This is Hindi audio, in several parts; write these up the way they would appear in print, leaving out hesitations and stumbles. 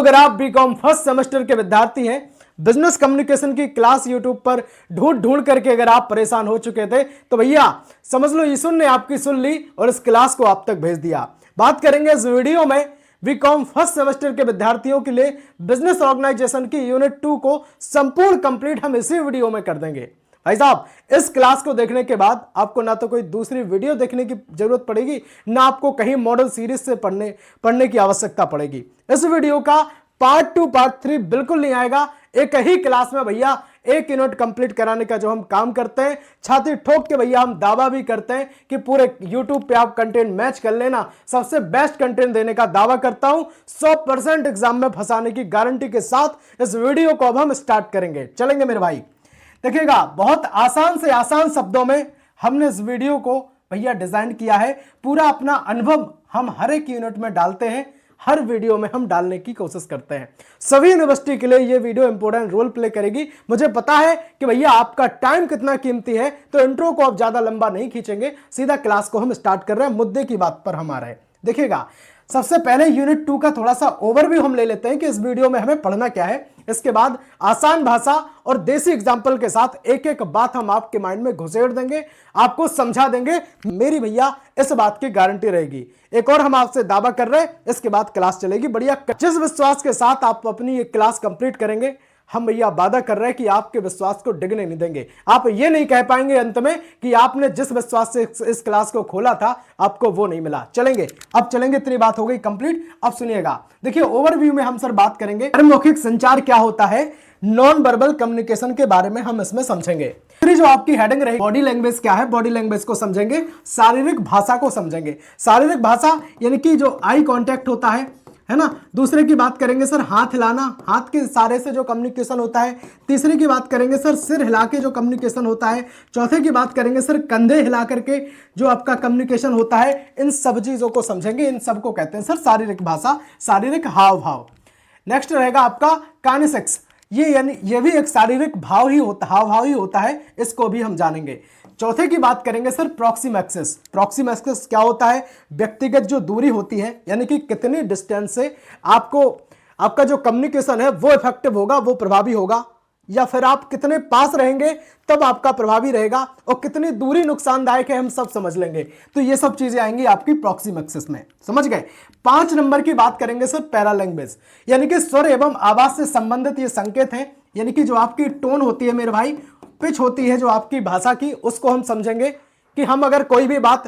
अगर आप बीकॉम फर्स्ट सेमेस्टर के विद्यार्थी हैं, बिजनेस कम्युनिकेशन की क्लास यूट्यूब पर ढूंढ ढूंढ करके अगर आप परेशान हो चुके थे तो भैया समझ लो ईश्वर ने आपकी सुन ली और इस क्लास को आप तक भेज दिया। बात करेंगे इस वीडियो में बीकॉम फर्स्ट सेमेस्टर के विद्यार्थियों के लिए बिजनेस ऑर्गेनाइजेशन की यूनिट 2 को संपूर्ण कंप्लीट हम इसी वीडियो में कर देंगे। भाई साहब, इस क्लास को देखने के बाद आपको ना तो कोई दूसरी वीडियो देखने की जरूरत पड़ेगी, ना आपको कहीं मॉडल सीरीज से पढ़ने की आवश्यकता पड़ेगी। इस वीडियो का पार्ट 2 पार्ट 3 बिल्कुल नहीं आएगा। एक ही क्लास में भैया एक यूनिट कंप्लीट कराने का जो हम काम करते हैं, छाती ठोक के भैया हम दावा भी करते हैं कि पूरे YouTube पे आप कंटेंट मैच कर लेना, सबसे बेस्ट कंटेंट देने का दावा करता हूं। 100% एग्जाम में फंसाने की गारंटी के साथ इस वीडियो को अब हम स्टार्ट करेंगे। चलेंगे मेरे भाई, देखिएगा बहुत आसान से आसान शब्दों में हमने इस वीडियो को भैया डिजाइन किया है। पूरा अपना अनुभव हम हर एक यूनिट में डालते हैं, हर वीडियो में हम डालने की कोशिश करते हैं। सभी यूनिवर्सिटी के लिए ये वीडियो इंपॉर्टेंट रोल प्ले करेगी। मुझे पता है कि भैया आपका टाइम कितना कीमती है, तो इंट्रो को आप ज्यादा लंबा नहीं खींचेंगे, सीधा क्लास को हम स्टार्ट कर रहे हैं। मुद्दे की बात पर हम आ रहे हैं। देखिएगा, सबसे पहले यूनिट 2 का थोड़ा सा ओवरव्यू हम ले लेते हैं कि इस वीडियो में हमें पढ़ना क्या है। इसके बाद आसान भाषा और देसी एग्जाम्पल के साथ एक एक बात हम आपके माइंड में घुसेड़ देंगे, आपको समझा देंगे। मेरी भैया इस बात की गारंटी रहेगी। एक और हम आपसे दावा कर रहे हैं, इसके बाद क्लास चलेगी बढ़िया। जिस विश्वास के साथ आप अपनी ये क्लास कंप्लीट करेंगे, हम भैया वादा कर रहे हैं कि आपके विश्वास को डिगने नहीं देंगे। आप ये नहीं कह पाएंगे अंत में कि आपने जिस विश्वास से इस क्लास को खोला था आपको वो नहीं मिला। चलेंगे, अब चलेंगे, इतनी बात हो गई कंप्लीट। अब सुनिएगा, देखिए ओवरव्यू में हम सर बात करेंगे मौखिक संचार क्या होता है, नॉन वर्बल कम्युनिकेशन के बारे में हम इसमें समझेंगे। फिर जो आपकी हेडिंग रहेगी बॉडी लैंग्वेज क्या है, बॉडी लैंग्वेज को समझेंगे। शारीरिक भाषा को समझेंगे। शारीरिक भाषा यानी कि जो आई कांटेक्ट होता है ना। दूसरे की बात करेंगे सर हाथ हिलाना, हाथ के इशारे से जो कम्युनिकेशन होता है। तीसरे की बात करेंगे सर सिर हिला के जो कम्युनिकेशन होता है। चौथे की बात करेंगे सर कंधे हिला करके जो आपका कम्युनिकेशन होता है। इन सब चीजों को समझेंगे। इन सब को कहते हैं सर शारीरिक भाषा, शारीरिक हाव भाव। नेक्स्ट रहेगा आपका काइनेसिक्स। ये भी एक शारीरिक भाव ही होता, हाव भाव ही होता है, इसको भी हम जानेंगे। चौथे की बात करेंगे सर प्रॉक्सिमैक्सिस। प्रॉक्सिमैक्सिस क्या होता है, व्यक्तिगत जो दूरी होती है, यानी कि कितनी डिस्टेंस से आपका जो कम्युनिकेशन है वो इफेक्टिव होगा, वो प्रभावी होगा, या फिर आप कितने पास रहेंगे तब आपका प्रभावी रहेगा, और कितनी दूरी नुकसानदायक है हम सब समझ लेंगे। तो ये सब चीजें आएंगी आपकी प्रॉक्सिमैक्सिस में, समझ गए। 5 नंबर की बात करेंगे सर पैरा लैंग्वेज, यानी कि स्वर एवं आवाज से संबंधित ये संकेत हैं, यानी कि जो आपकी टोन होती है मेरे भाई, पिच होती है जो आपकी भाषा की, उसको हम समझेंगे कि हम अगर कोई भी बात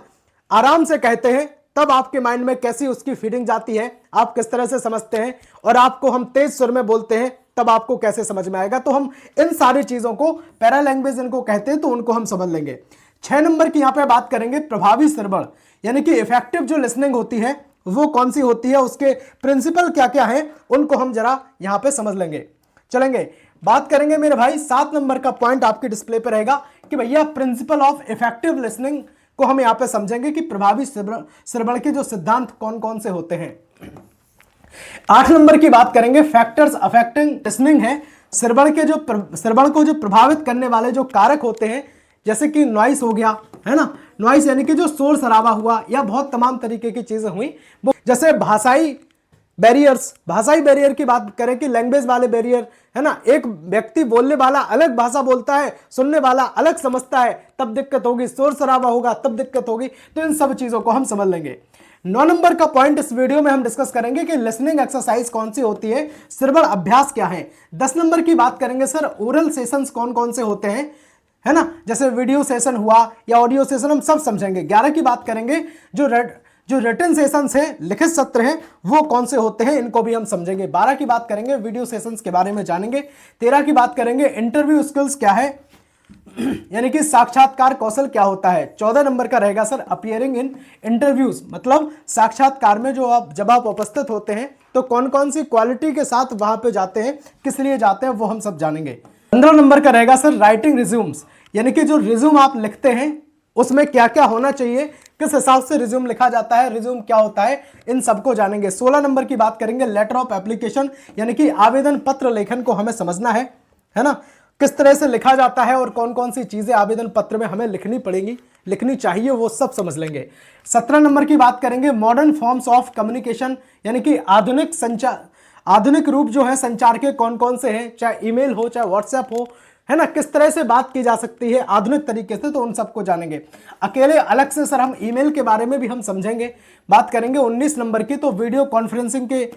आराम से कहते हैं तब आपके माइंड में कैसी उसकी फीलिंग जाती है, आप किस तरह से समझते हैं, और आपको हम तेज सुर में बोलते हैं तब आपको कैसे समझ में आएगा। तो हम इन सारी चीजों को, पैरा लैंग्वेज इनको कहते हैं, तो उनको हम समझ लेंगे। 6 नंबर की यहां पे बात करेंगे प्रभावी श्रवण, यानी कि इफेक्टिव जो लिसनिंग होती है वो कौन सी होती है, उसके प्रिंसिपल क्या क्या है, उनको हम जरा यहां पे समझ लेंगे। चलेंगे, बात करेंगे मेरे भाई 7 नंबर का पॉइंट आपके डिस्प्ले पे रहेगा कि भैया प्रिंसिपल ऑफ इफेक्टिव लिसनिंग को हम यहां पे समझेंगे कि प्रभावी श्रवण के जो सिद्धांत कौन कौन से होते हैं। 8 नंबर की बात करेंगे फैक्टर्स अफेक्टिंग लिसनिंग है। श्रवण को जो प्रभावित करने वाले जो कारक होते हैं, जैसे कि नॉइस हो गया, है ना। नॉइस यानी कि जो शोर शराबा हुआ, या बहुत तमाम तरीके की चीजें हुई, जैसे भाषाई बैरियर की बात करें कि लैंग्वेज वाले बैरियर, है ना। एक व्यक्ति बोलने वाला अलग भाषा बोलता है, सुनने वाला अलग समझता है, तब दिक्कत होगी। शोर शराबा होगा तब दिक्कत होगी। तो इन सब चीजों को हम समझ लेंगे। 9 नंबर का पॉइंट इस वीडियो में हम डिस्कस करेंगे कि लिसनिंग एक्सरसाइज कौन सी होती है, श्रवण अभ्यास क्या है। 10 नंबर की बात करेंगे सर ओरल सेशंस कौन कौन से होते हैं, है ना, जैसे वीडियो सेशन हुआ या ऑडियो सेशन, हम सब समझेंगे। 11 की बात करेंगे जो रिटन सेशंस है, लिखित सत्र हैं, वो कौन से होते हैं, इनको भी हम समझेंगे। 12 की बात करेंगे वीडियो सेशंस के बारे में जानेंगे। 13 की बात करेंगे इंटरव्यू स्किल्स क्या है, यानी कि साक्षात्कार कौशल क्या होता है। 14 नंबर का रहेगा सर अपीयरिंग इन इंटरव्यूज, मतलब साक्षात्कार में जब आप उपस्थित होते हैं तो कौन कौन सी क्वालिटी के साथ वहां पे जाते हैं, किस लिए जाते हैं, वो हम सब जानेंगे। 15 नंबर का रहेगा सर राइटिंग रिज्यूम्स, यानी कि जो रिज्यूम आप लिखते हैं उसमें क्या क्या होना चाहिए, किस हिसाब से रिज्यूम लिखा जाता है, रिज्यूम क्या होता है, इन सबको जानेंगे। 16 नंबर की बात करेंगे लेटर ऑफ एप्लीकेशन, यानी कि आवेदन पत्र लेखन को हमें समझना है ना, किस तरह से लिखा जाता है और कौन कौन सी चीजें आवेदन पत्र में हमें लिखनी चाहिए, वो सब समझ लेंगे। 17 नंबर की बात करेंगे मॉडर्न फॉर्म्स ऑफ कम्युनिकेशन, यानी कि आधुनिक रूप जो है संचार के कौन कौन से हैं, चाहे ईमेल हो चाहे व्हाट्सएप हो, है ना, किस तरह से बात की जा सकती है आधुनिक तरीके से, तो उन सबको जानेंगे। अकेले अलग से सर हम ईमेल के बारे में भी हम समझेंगे, बात करेंगे 19 नंबर की, तो वीडियो कॉन्फ्रेंसिंग के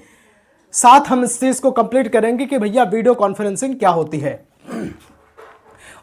साथ हम इस चीज को कंप्लीट करेंगे कि भैया वीडियो कॉन्फ्रेंसिंग क्या होती है।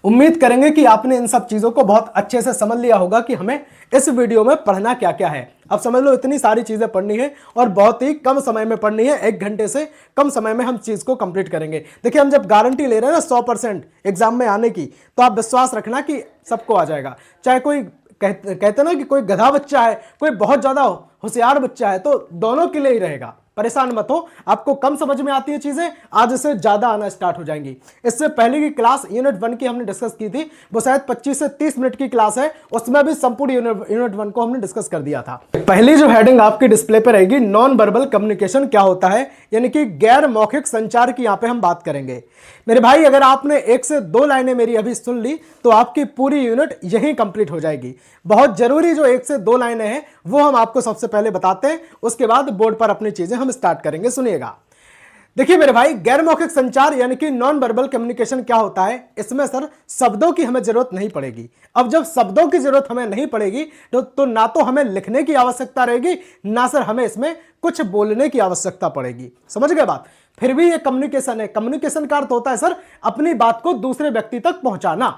उम्मीद करेंगे कि आपने इन सब चीजों को बहुत अच्छे से समझ लिया होगा कि हमें इस वीडियो में पढ़ना क्या क्या है। अब समझ लो इतनी सारी चीजें पढ़नी है और बहुत ही कम समय में पढ़नी है, 1 घंटे से कम समय में हम चीज को कंप्लीट करेंगे। देखिए हम जब गारंटी ले रहे हैं ना 100% एग्जाम में आने की, तो आप विश्वास रखना कि सबको आ जाएगा। चाहे कोई कहते ना कि कोई गधा बच्चा है, कोई बहुत ज्यादा होशियार बच्चा है, तो दोनों के लिए ही रहेगा। परेशान मत हो, आपको कम समझ में आती है चीजें, आज से ज्यादा आना स्टार्ट हो जाएंगी। इससे पहले की क्लास यूनिट 1 की हमने डिस्कस की थी, वो शायद 25 से 30 मिनट की क्लास है, उसमें भी संपूर्ण यूनिट 1 को हमने डिस्कस कर दिया था। पहली जो हेडिंग आपकी डिस्प्ले पर रहेगी, नॉन वर्बल कम्युनिकेशन क्या होता है, यानी कि गैर मौखिक संचार की यहां पे हम बात करेंगे। मेरे भाई अगर आपने 1 से 2 लाइनें मेरी अभी सुन ली तो आपकी पूरी यूनिट यहीं कंप्लीट हो जाएगी। बहुत जरूरी जो 1 से 2 लाइनें हैं वो हम आपको सबसे पहले बताते हैं, उसके बाद बोर्ड पर अपनी चीजें हम स्टार्ट करेंगे। सुनिएगा, देखिए मेरे भाई, गैर मौखिक संचार यानी कि नॉन वर्बल कम्युनिकेशन क्या होता है। इसमें सर शब्दों की हमें जरूरत नहीं पड़ेगी। अब जब शब्दों की जरूरत हमें नहीं पड़ेगी तो ना तो हमें लिखने की आवश्यकता रहेगी, ना सर हमें इसमें कुछ बोलने की आवश्यकता पड़ेगी। समझ गए बात? फिर भी ये कम्युनिकेशन है। कम्युनिकेशन का अर्थ होता है सर अपनी बात को दूसरे व्यक्ति तक पहुंचाना,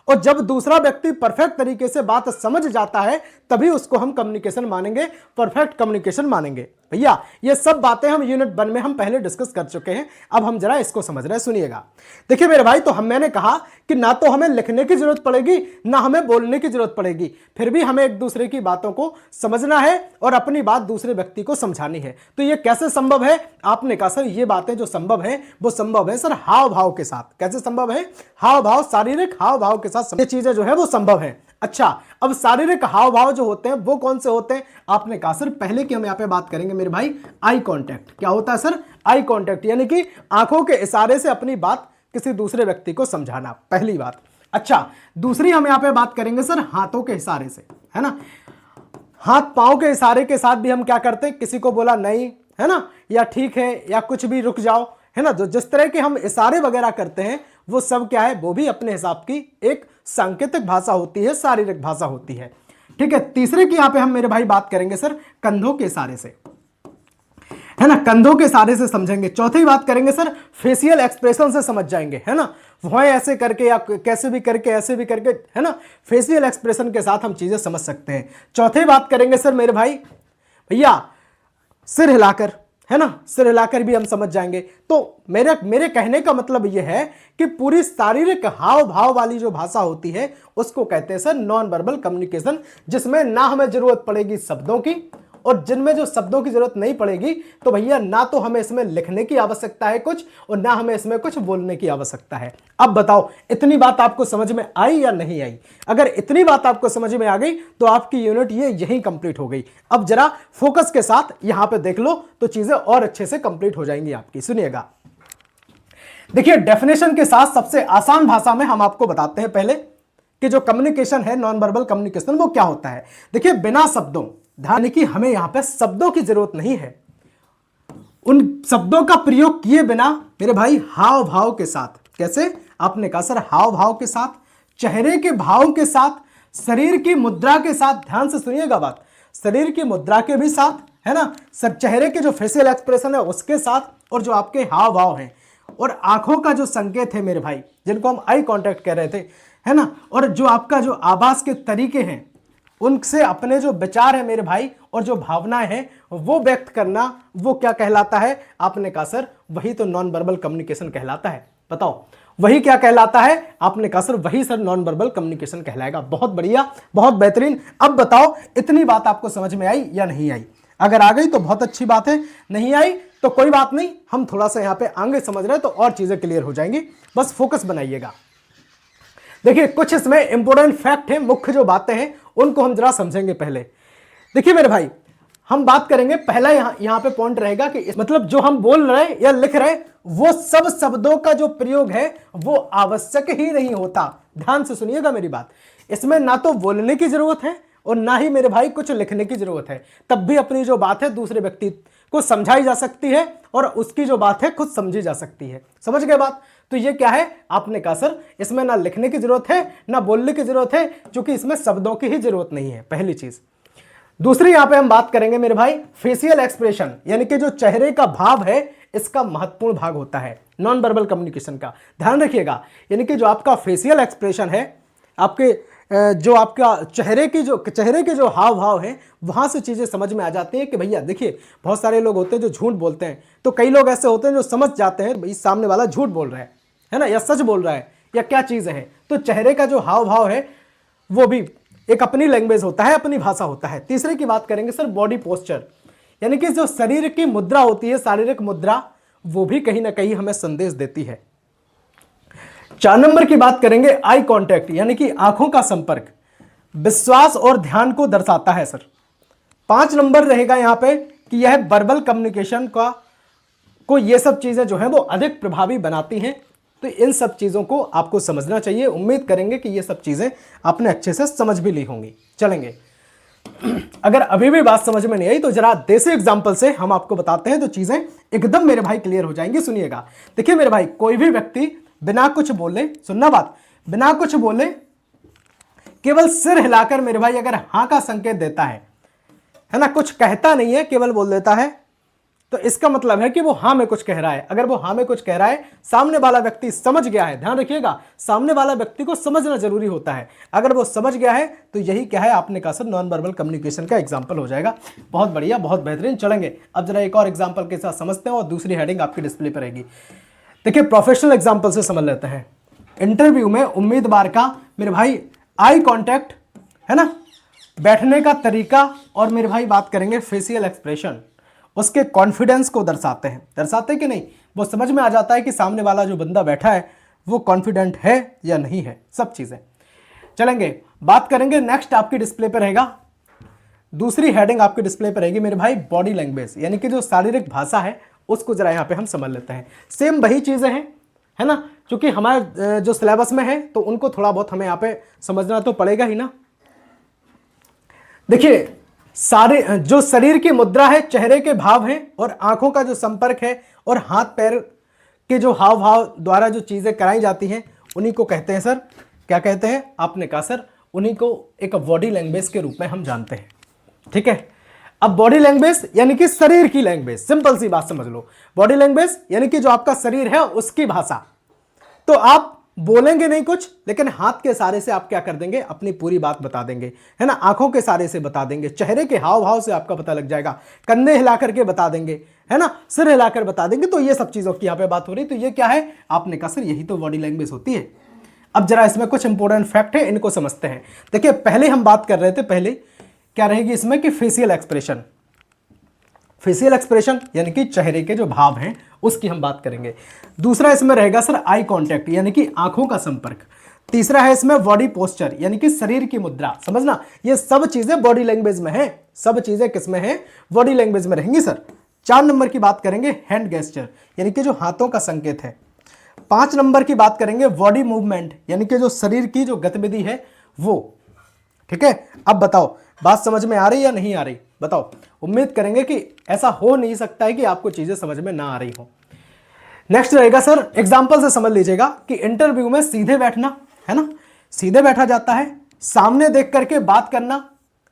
और जब दूसरा व्यक्ति परफेक्ट तरीके से बात समझ जाता है तभी उसको हम कम्युनिकेशन मानेंगे, परफेक्ट कम्युनिकेशन मानेंगे। भैया ये सब बातें हम यूनिट 1 में हम पहले डिस्कस कर चुके हैं, अब हम जरा इसको समझ रहे हैं। सुनिएगा, देखिए मेरे भाई, तो मैंने कहा कि ना तो हमें लिखने की जरूरत पड़ेगी ना हमें बोलने की जरूरत पड़ेगी, फिर भी हमें एक दूसरे की बातों को समझना है और अपनी बात दूसरे व्यक्ति को समझानी है। तो ये कैसे संभव है? आपने कहा सर ये बातें जो संभव है वो संभव है सर हाव भाव के साथ। कैसे संभव है? हाव भाव, शारीरिक हाव भाव के साथ ये चीजें जो है वो संभव है। अच्छा, अब शारीरिक हाव भाव जो होते हैं वो कौन से होते हैं? आपने कहा सर पहले की हम यहां पे बात करेंगे मेरे भाई, आई कांटेक्ट। क्या होता है सर? आई कांटेक्ट, यानी कि आंखों के इशारे से अपनी बात किसी दूसरे व्यक्ति को समझाना, पहली बात। अच्छा, दूसरी हम यहां पे बात करेंगे सर हाथों के इशारे से, है ना। हाथ पांव के इशारे के साथ भी हम क्या करते हैं, किसी को बोला नहीं, है ना, या ठीक है, या कुछ भी, रुक जाओ, है ना। जो जिस तरह के हम इशारे वगैरह करते हैं वो सब क्या है, वो भी अपने हिसाब की एक सांकेतिक भाषा होती है, शारीरिक भाषा होती है। ठीक है, तीसरे की यहां पे हम मेरे भाई बात करेंगे सर कंधों के इशारे से, है ना, कंधों के इशारे से समझेंगे। चौथी बात करेंगे सर फेशियल एक्सप्रेशन से समझ जाएंगे, है ना, वह ऐसे करके या कैसे भी करके, ऐसे भी करके, है ना, फेशियल एक्सप्रेशन के साथ हम चीजें समझ सकते हैं। चौथी बात करेंगे सर मेरे भाई भैया सिर हिलाकर, है ना, सिर हिलाकर भी हम समझ जाएंगे। तो मेरे कहने का मतलब यह है कि पूरी शारीरिक हाव भाव वाली जो भाषा होती है उसको कहते हैं सर नॉन वर्बल कम्युनिकेशन, जिसमें ना हमें जरूरत पड़ेगी शब्दों की, और जिनमें जो शब्दों की जरूरत नहीं पड़ेगी तो भैया ना तो हमें इसमें लिखने की आवश्यकता है कुछ, और ना हमें इसमें कुछ बोलने की आवश्यकता है। अब बताओ इतनी बात आपको समझ में आई या नहीं आई? अगर इतनी बात आपको समझ में आ गई तो आपकी यूनिट ये यहीं कंप्लीट हो गई। अब जरा फोकस के साथ यहां पे देख लो तो चीजें और अच्छे से कंप्लीट हो जाएंगी आपकी। सुनिएगा, देखिए डेफिनेशन के साथ सबसे आसान भाषा में हम आपको बताते हैं पहले कि जो कम्युनिकेशन है नॉन वर्बल कम्युनिकेशन वो क्या होता है। देखिए बिना शब्दों, ध्यान कि हमें यहां पे शब्दों की जरूरत नहीं है, उन शब्दों का प्रयोग किए बिना मेरे भाई हाव भाव के साथ। कैसे? आपने कहा सर हाव भाव के साथ, चेहरे के भाव के साथ, शरीर की मुद्रा के साथ। ध्यान से सुनिएगा बात, शरीर की मुद्रा के भी साथ, है ना, सर चेहरे के जो फेशियल एक्सप्रेशन है उसके साथ, और जो आपके हाव भाव हैं और आंखों का जो संकेत है मेरे भाई, जिनको हम आई कांटेक्ट कह रहे थे, है ना, और जो आपका जो आवाज के तरीके हैं उनसे अपने जो विचार है मेरे भाई और जो भावनाएं हैं वो व्यक्त करना, वो क्या कहलाता है? आपने कहा सर वही तो नॉन वर्बल कम्युनिकेशन कहलाता है। बताओ वही क्या कहलाता है? आपने कहा सर वही सर नॉन वर्बल कम्युनिकेशन कहलाएगा। बहुत बढ़िया, बहुत बेहतरीन। अब बताओ इतनी बात आपको समझ में आई या नहीं आई? अगर आ गई तो बहुत अच्छी बात है, नहीं आई तो कोई बात नहीं, हम थोड़ा सा यहां पे आगे समझ रहे हैं तो और चीजें क्लियर हो जाएंगी। बस फोकस बनाइएगा। देखिए कुछ इसमें इंपॉर्टेंट फैक्ट है, मुख्य जो बातें हैं उनको हम जरा समझेंगे पहले। देखिए मेरे भाई, हम बात करेंगे पहला यहां पे पॉइंट रहेगा कि मतलब जो हम बोल रहे हैं या लिख रहे हैं वो सब शब्दों का जो प्रयोग है वो आवश्यक ही नहीं होता। ध्यान से सुनिएगा मेरी बात, इसमें ना तो बोलने की जरूरत है और ना ही मेरे भाई कुछ लिखने की जरूरत है, तब भी अपनी जो बात है दूसरे व्यक्ति को समझाई जा सकती है और उसकी जो बात है खुद समझी जा सकती है। समझ गए बात? तो ये क्या है, आपने कहा सर इसमें ना लिखने की जरूरत है ना बोलने की जरूरत है, क्योंकि इसमें शब्दों की ही जरूरत नहीं है, पहली चीज। दूसरी यहां पे हम बात करेंगे मेरे भाई फेशियल एक्सप्रेशन, यानी कि जो चेहरे का भाव है इसका महत्वपूर्ण भाग होता है नॉन वर्बल कम्युनिकेशन का। ध्यान रखिएगा, यानी कि जो आपका फेशियल एक्सप्रेशन है, आपके जो आपका चेहरे के जो हाव भाव हैं, वहां से चीजें समझ में आ जाती हैं कि भैया देखिए, बहुत सारे लोग होते हैं जो झूठ बोलते हैं, तो कई लोग ऐसे होते हैं जो समझ जाते हैं भाई सामने वाला झूठ बोल रहा है ना, या सच बोल रहा है, या क्या चीज है। तो चेहरे का जो हाव भाव है वो भी एक अपनी लैंग्वेज होता है, अपनी भाषा होता है। तीसरे की बात करेंगे सर बॉडी पोस्चर, यानी कि जो शरीर की मुद्रा होती है, शारीरिक मुद्रा, वो भी कहीं ना कहीं हमें संदेश देती है। 4 नंबर की बात करेंगे आई कांटेक्ट, यानी कि आंखों का संपर्क, विश्वास और ध्यान को दर्शाता है सर। 5 नंबर रहेगा यहां पे कि यह वर्बल कम्युनिकेशन को ये सब चीजें जो हैं वो अधिक प्रभावी बनाती हैं। तो इन सब चीजों को आपको समझना चाहिए। उम्मीद करेंगे कि ये सब चीजें आपने अच्छे से समझ भी ली होंगी। चलेंगे, अगर अभी भी बात समझ में नहीं आई तो जरा देसी एग्जांपल से हम आपको बताते हैं, तो चीजें एकदम मेरे भाई क्लियर हो जाएंगी। सुनिएगा, देखिए मेरे भाई, कोई भी व्यक्ति बिना कुछ बोले, सुनना बात, बिना कुछ बोले केवल सिर हिलाकर मेरे भाई अगर हां का संकेत देता है ना, कुछ कहता नहीं है, केवल बोल देता है, तो इसका मतलब है कि वो हां में कुछ कह रहा है। अगर वो हां में कुछ कह रहा है, सामने वाला व्यक्ति समझ गया है। ध्यान रखिएगा, सामने वाला व्यक्ति को समझना जरूरी होता है। अगर वो समझ गया है तो यही क्या है, आपने कहा सर नॉन वर्बल कम्युनिकेशन का एग्जाम्पल हो जाएगा। बहुत बढ़िया, बहुत बेहतरीन। चलेंगे अब जरा एक और एग्जाम्पल के साथ समझते हैं और दूसरी हेडिंग आपकी डिस्प्ले पर रहेगी। देखिए प्रोफेशनल एग्जाम्पल से समझ लेते हैं। इंटरव्यू में उम्मीदवार का मेरे भाई आई कांटेक्ट है ना, बैठने का तरीका, और मेरे भाई बात करेंगे फेशियल एक्सप्रेशन, उसके कॉन्फिडेंस को दर्शाते कि नहीं, वो समझ में आ जाता है कि सामने वाला जो बंदा बैठा है वो कॉन्फिडेंट है या नहीं है, सब चीजें। चलेंगे, बात करेंगे नेक्स्ट, आपकी डिस्प्ले पर रहेगा दूसरी हेडिंग, आपकी डिस्प्ले पर रहेगी मेरे भाई बॉडी लैंग्वेज, यानी कि जो शारीरिक भाषा है उसको जरा यहां पे हम समझ लेते हैं। सेम वही चीजें हैं, है ना, क्योंकि हमारे जो सिलेबस में है तो उनको थोड़ा बहुत हमें यहां पे समझना तो पड़ेगा ही ना। देखिए, सारे जो शरीर की मुद्रा है, चेहरे के भाव हैं, और आंखों का जो संपर्क है, और हाथ पैर के जो हाव भाव द्वारा जो चीजें कराई जाती हैं, उन्हीं को कहते हैं सर, क्या कहते हैं, आपने कहा सर, उन्हीं को एक बॉडी लैंग्वेज के रूप में हम जानते हैं। ठीक है, अब बॉडी लैंग्वेज यानी कि शरीर की लैंग्वेज, सिंपल सी बात समझ लो। बॉडी लैंग्वेज यानी कि जो आपका शरीर है उसकी भाषा। तो आप बोलेंगे नहीं कुछ, लेकिन हाथ के इशारे से आप क्या कर देंगे, अपनी पूरी बात बता देंगे, है ना, आंखों के इशारे से बता देंगे, चेहरे के हाव भाव से आपका पता लग जाएगा, कंधे हिलाकर के बता देंगे, है ना, सिर हिलाकर बता देंगे। तो ये सब चीजों की यहां पे बात हो रही। तो ये क्या है, आपने कहा सर यही तो बॉडी लैंग्वेज होती है। अब जरा इसमें कुछ इंपॉर्टेंट फैक्ट है, इनको समझते हैं। देखिए, पहले हम बात कर रहे थे, पहले क्या रहेगी इसमें कि फेशियल एक्सप्रेशन, फेशियल एक्सप्रेशन यानी कि चेहरे के जो भाव हैं उसकी हम बात करेंगे। दूसरा इसमें रहेगा सर आई कांटेक्ट, यानी कि आंखों का संपर्क। तीसरा है इसमें बॉडी पोस्चर, यानी कि शरीर की मुद्रा। समझना, ये सब चीजें बॉडी लैंग्वेज में है, सब चीजें किसमें है, बॉडी लैंग्वेज में रहेंगी सर। 4 नंबर की बात करेंगे हैंड गेस्चर, यानी कि जो हाथों का संकेत है। 5 नंबर की बात करेंगे बॉडी मूवमेंट, यानी कि जो शरीर की जो गतिविधि है वो। ठीक है, अब बताओ बात समझ में आ रही या नहीं आ रही, बताओ। उम्मीद करेंगे कि ऐसा हो नहीं सकता है कि आपको चीजें समझ में ना आ रही हो। नेक्स्ट रहेगा सर, एग्जांपल से समझ लीजिएगा कि इंटरव्यू में सीधे बैठना, है ना, सीधे बैठा जाता है, सामने देख करके बात करना,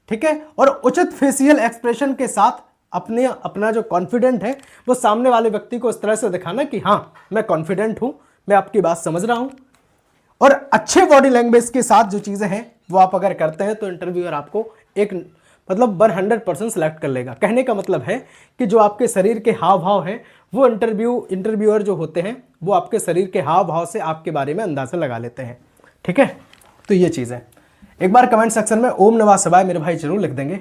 ठीक है, और उचित फेशियल एक्सप्रेशन के साथ अपना जो कॉन्फिडेंट है वो सामने वाले व्यक्ति को इस तरह से दिखाना कि हाँ मैं कॉन्फिडेंट हूं, मैं आपकी बात समझ रहा हूं। और अच्छे बॉडी लैंग्वेज के साथ जो चीजें हैं वो आप अगर करते हैं तो इंटरव्यूअर आपको एक मतलब 100% सेलेक्ट कर लेगा। कहने का मतलब है कि जो आपके शरीर के हाव भाव हैं वो इंटरव्यूअर जो होते हैं वो आपके शरीर के हाव भाव से आपके बारे में अंदाजा लगा लेते हैं। ठीक है, तो ये चीज़ है। एक बार कमेंट सेक्शन में ओम नमः शिवाय मेरे भाई जरूर लिख देंगे।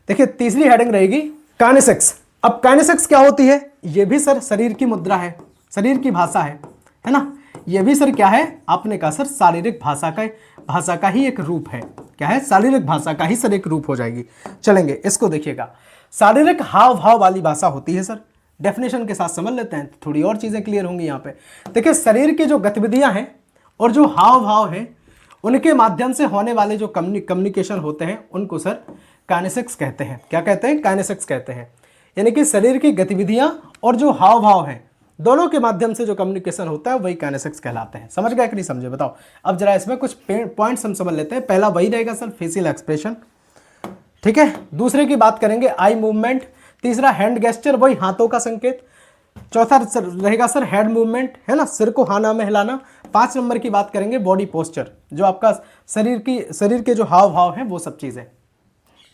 देखिए, तीसरी हेडिंग रहेगी काइनेसिक्स। अब काइनेसिक्स क्या होती है, ये भी सर शरीर की मुद्रा है, शरीर की भाषा है ना। ये भी सर क्या है, आपने कहा सर शारीरिक भाषा का ही एक रूप है। क्या है, शारीरिक भाषा का ही सर एक रूप हो जाएगी। चलेंगे, इसको देखिएगा, शारीरिक हाव भाव वाली भाषा होती है सर। डेफिनेशन के साथ समझ लेते हैं, थोड़ी और चीजें क्लियर होंगी यहाँ पे। देखिए, शरीर की जो गतिविधियां हैं और जो हाव भाव हैं उनके माध्यम से होने वाले जो कम्युनिकेशन होते हैं उनको सर काइनेसिक्स कहते हैं। क्या कहते हैं, काइनेसिक्स कहते हैं। यानी कि शरीर की गतिविधियां और जो हाव भाव हैं दोनों के माध्यम से जो कम्युनिकेशन होता है वही काइनेसिक्स कहलाते हैं। समझ गए कि नहीं समझे बताओ। अब जरा इसमें कुछ पॉइंट्स हम समझ लेते हैं। पहला वही रहेगा सर फेशियल एक्सप्रेशन, ठीक है। दूसरे की बात करेंगे आई मूवमेंट, तीसरा हैंड गेस्चर वही हाथों का संकेत, चौथा रहेगा सर हेड मूवमेंट, है ना, सिर को हाना में हिलाना। 5 नंबर की बात करेंगे बॉडी पोस्चर, जो आपका शरीर के जो हाव भाव हैं वो सब चीजें।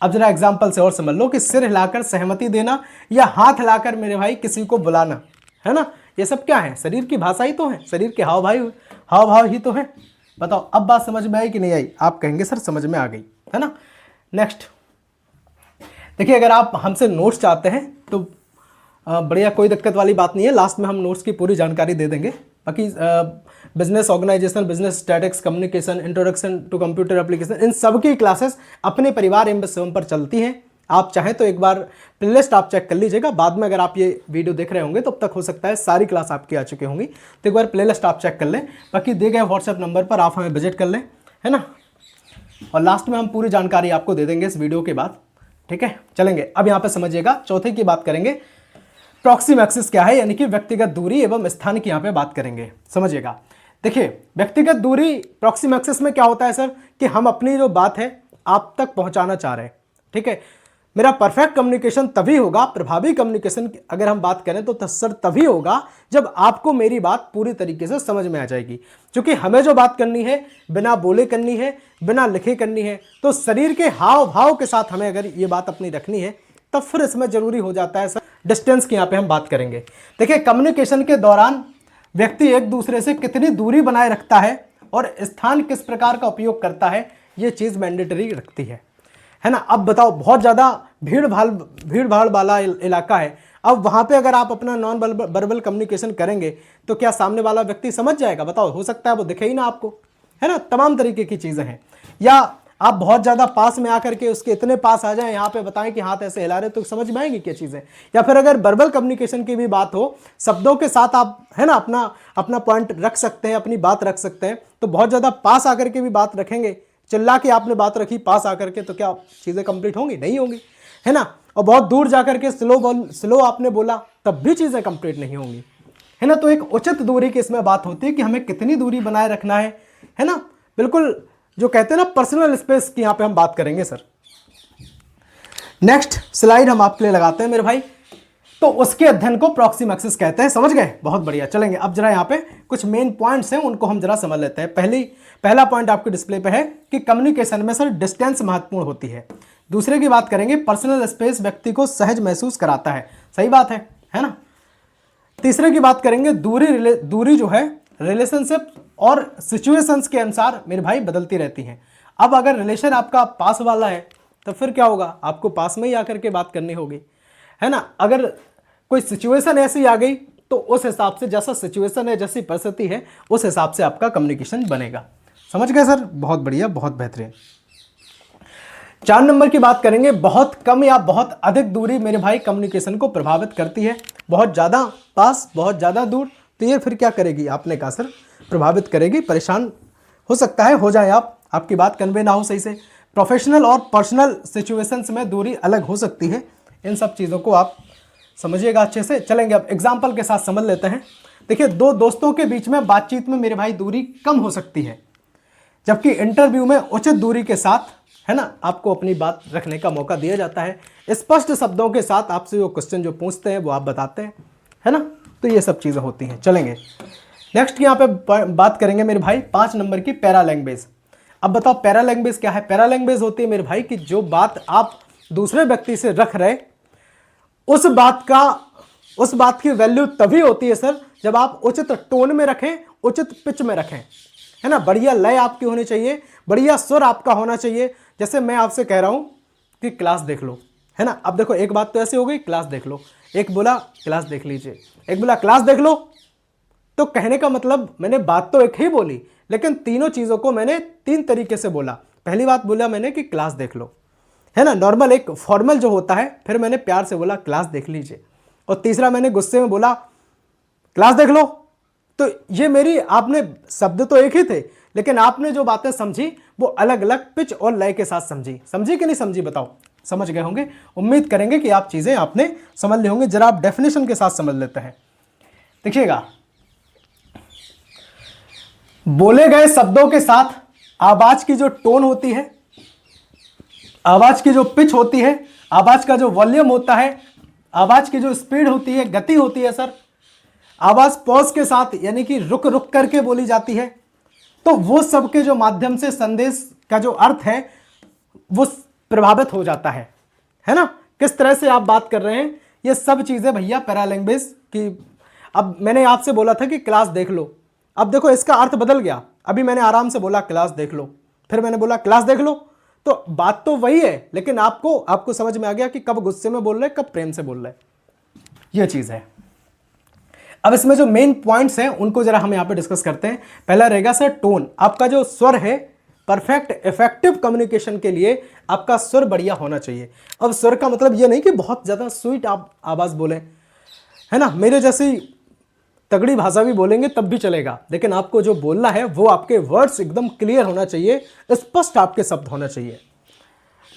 अब जरा एग्जांपल से और समझ लो कि सिर हिलाकर सहमति देना या हाथ हिलाकर मेरे भाई किसी को बुलाना, है ना, ये सब क्या है, शरीर की भाषा ही तो है, शरीर के हाव भाव ही तो है। बताओ अब बात समझ में आई कि नहीं आई? आप कहेंगे सर समझ में आ गई, है ना। नेक्स्ट देखिए, अगर आप हमसे नोट्स चाहते हैं तो बढ़िया, कोई दिक्कत वाली बात नहीं है, लास्ट में हम नोट्स की पूरी जानकारी दे देंगे। बाकी business organisation, business statics, communication, introduction to computer application, इन सब की क्लासेस अपने परिवार एम पर चलती हैं। आप चाहें तो एक बार प्लेलिस्ट आप चेक कर लीजिएगा। बाद में अगर आप ये वीडियो देख रहे होंगे तो अब तक हो सकता है सारी क्लास आपकी आ चुकी होंगी, तो एक बार प्लेलिस्ट आप चेक कर लें। बाकी दिए गए व्हाट्सएप नंबर पर आप हमें विजिट कर लें, है ना, और लास्ट में हम पूरी जानकारी आपको दे देंगे इस वीडियो के बाद, ठीक है। चलेंगे अब यहाँ पे समझिएगा, चौथे की बात करेंगे प्रॉक्सिम एक्सिस क्या है, यानी कि व्यक्तिगत दूरी एवं स्थान की यहाँ पे बात करेंगे। समझिएगा, देखिए व्यक्तिगत दूरी प्रॉक्सिम एक्सिस में क्या होता है सर, कि हम अपनी जो बात है आप तक पहुंचाना चाह रहे हैं, ठीक है। मेरा परफेक्ट कम्युनिकेशन तभी होगा, प्रभावी कम्युनिकेशन अगर हम बात करें तो सर तभी होगा जब आपको मेरी बात पूरी तरीके से समझ में आ जाएगी। क्योंकि हमें जो बात करनी है बिना बोले करनी है, बिना लिखे करनी है, तो शरीर के हाव भाव के साथ हमें अगर ये बात अपनी रखनी है तब फिर इसमें जरूरी हो जाता है सर डिस्टेंस की यहाँ पे हम बात करेंगे। देखिए कम्युनिकेशन के दौरान व्यक्ति एक दूसरे से कितनी दूरी बनाए रखता है और स्थान किस प्रकार का उपयोग करता है, ये चीज़ मैंडेटरी रखती है ना। अब बताओ, बहुत ज़्यादा भीड़ भाड़ वाला इलाका है, अब वहाँ पे अगर आप अपना नॉन वर्बल कम्युनिकेशन करेंगे तो क्या सामने वाला व्यक्ति समझ जाएगा? बताओ, हो सकता है वो दिखे ही ना आपको, है ना। तमाम तरीके की चीज़ें हैं। या आप बहुत ज़्यादा पास में आकर के उसके इतने पास आ जाएं, यहाँ पे बताएं कि हाथ ऐसे हिला रहे, तो समझ में आएंगी क्या चीज़ें। या फिर अगर वर्बल कम्युनिकेशन की भी बात हो, शब्दों के साथ आप, है ना, अपना पॉइंट रख सकते हैं, अपनी बात रख सकते हैं, तो बहुत ज़्यादा पास आकर के भी बात रखेंगे, चिल्ला के आपने बात रखी पास आकर के, तो क्या चीज़ें कंप्लीट होंगी? नहीं होंगी, है ना। और बहुत दूर जाकर के स्लो आपने बोला तब भी चीज़ें कंप्लीट नहीं होंगी, है ना। तो एक उचित दूरी की इसमें बात होती है कि हमें कितनी दूरी बनाए रखना है ना। बिल्कुल जो कहते हैं ना पर्सनल स्पेस की यहाँ पे हम बात करेंगे सर। नेक्स्ट स्लाइड हम आपके लिए लगाते हैं मेरे भाई, तो उसके अध्ययन को प्रॉक्सिम एक्सिस कहते हैं। समझ गए? बहुत बढ़िया। चलेंगे अब जरा यहाँ पे कुछ मेन पॉइंट्स हैं, उनको हम जरा समझ लेते हैं। पहला पॉइंट आपके डिस्प्ले पे है कि कम्युनिकेशन में सर डिस्टेंस महत्वपूर्ण होती है। दूसरे की बात करेंगे पर्सनल स्पेस व्यक्ति को सहज महसूस कराता है। सही बात है ना। तीसरे की बात करेंगे दूरी जो है रिलेशनशिप और सिचुएशंस के अनुसार मेरे भाई बदलती रहती हैं। अब अगर रिलेशन आपका पास वाला है तो फिर क्या होगा, आपको पास में ही आकर के बात करनी होगी, है ना। अगर कोई सिचुएशन ऐसी आ गई तो उस हिसाब से, जैसा सिचुएशन है, जैसी परिस्थिति है, उस हिसाब से आपका कम्युनिकेशन बनेगा। समझ गए सर? बहुत बढ़िया, बहुत बेहतरीन। 4 नंबर की बात करेंगे, बहुत कम या बहुत अधिक दूरी मेरे भाई कम्युनिकेशन को प्रभावित करती है। बहुत ज़्यादा पास, बहुत ज़्यादा दूर, तो ये फिर क्या करेगी? आपने कहा सर प्रभावित करेगी, परेशान हो सकता है हो जाए आप, आपकी बात कन्वे ना हो सही से। प्रोफेशनल और पर्सनल सिचुएशंस में दूरी अलग हो सकती है। इन सब चीज़ों को आप समझिएगा अच्छे से। चलेंगे अब एग्जाम्पल के साथ समझ लेते हैं। देखिए, दो दोस्तों के बीच में बातचीत में मेरे भाई दूरी कम हो सकती है, जबकि इंटरव्यू में उचित दूरी के साथ, है ना, आपको अपनी बात रखने का मौका दिया जाता है। स्पष्ट शब्दों के साथ आपसे जो क्वेश्चन जो पूछते हैं वो आप बताते हैं, है ना। तो ये सब चीज़ें होती हैं। चलेंगे नेक्स्ट यहाँ पे बात करेंगे मेरे भाई 5 नंबर की पैरा लैंग्वेज। अब बताओ पैरा लैंग्वेज क्या है? पैरा लैंग्वेज होती है मेरे भाई कि जो बात आप दूसरे व्यक्ति से रख रहे, उस बात की वैल्यू तभी होती है सर जब आप उचित टोन में रखें, उचित पिच में रखें, है ना। बढ़िया लय आपकी होनी चाहिए, बढ़िया सुर आपका होना चाहिए। जैसे मैं आपसे कह रहा हूं कि क्लास देख लो, है ना। अब देखो, एक बात तो ऐसी हो गई, क्लास देख लो, एक बोला क्लास देख लीजिए, एक बोला क्लास देख लो। तो कहने का मतलब मैंने बात तो एक ही बोली, लेकिन तीनों चीज़ों को मैंने 3 तरीके से बोला। पहली बात बोला मैंने कि क्लास देख लो, है ना, नॉर्मल एक फॉर्मल जो होता है। फिर मैंने प्यार से बोला क्लास देख लीजिए, और तीसरा मैंने गुस्से में बोला क्लास देख लो। तो ये मेरी, आपने शब्द तो एक ही थे, लेकिन आपने जो बातें समझी वो अलग अलग पिच और लय के साथ समझी कि नहीं समझी? बताओ, समझ गए होंगे। उम्मीद करेंगे कि आप चीजें आपने समझ ली होंगे। जरा आप डेफिनेशन के साथ समझ लेते हैं। देखिएगा, बोले गए शब्दों के साथ आवाज की जो टोन होती है, आवाज की जो पिच होती है, आवाज का जो वॉल्यूम होता है, आवाज की जो स्पीड होती है, गति होती है सर, आवाज पॉज के साथ यानी कि रुक रुक करके बोली जाती है, तो वो सब के जो माध्यम से संदेश का जो अर्थ है वो प्रभावित हो जाता है ना। किस तरह से आप बात कर रहे हैं, ये सब चीजें भैया पैरालैंग्वेज की। अब मैंने आपसे बोला था कि क्लास देख लो, अब देखो इसका अर्थ बदल गया। अभी मैंने आराम से बोला क्लास देख लो, फिर मैंने बोला क्लास देख लो, तो बात तो वही है, लेकिन आपको समझ में आ गया कि कब गुस्से में बोल रहे, कब प्रेम से बोल रहे, ये चीज है। अब इसमें जो मेन पॉइंट्स हैं उनको जरा हम यहां पे डिस्कस करते हैं। पहला रहेगा सर टोन। आपका जो स्वर है, परफेक्ट इफेक्टिव कम्युनिकेशन के लिए आपका स्वर बढ़िया होना चाहिए। अब स्वर का मतलब ये नहीं कि बहुत ज्यादा स्वीट आप आवाज बोले, है ना, मेरे जैसी तगड़ी भाषा भी बोलेंगे तब भी चलेगा, लेकिन आपको जो बोलना है वो आपके वर्ड्स एकदम क्लियर होना चाहिए, स्पष्ट आपके शब्द होना चाहिए।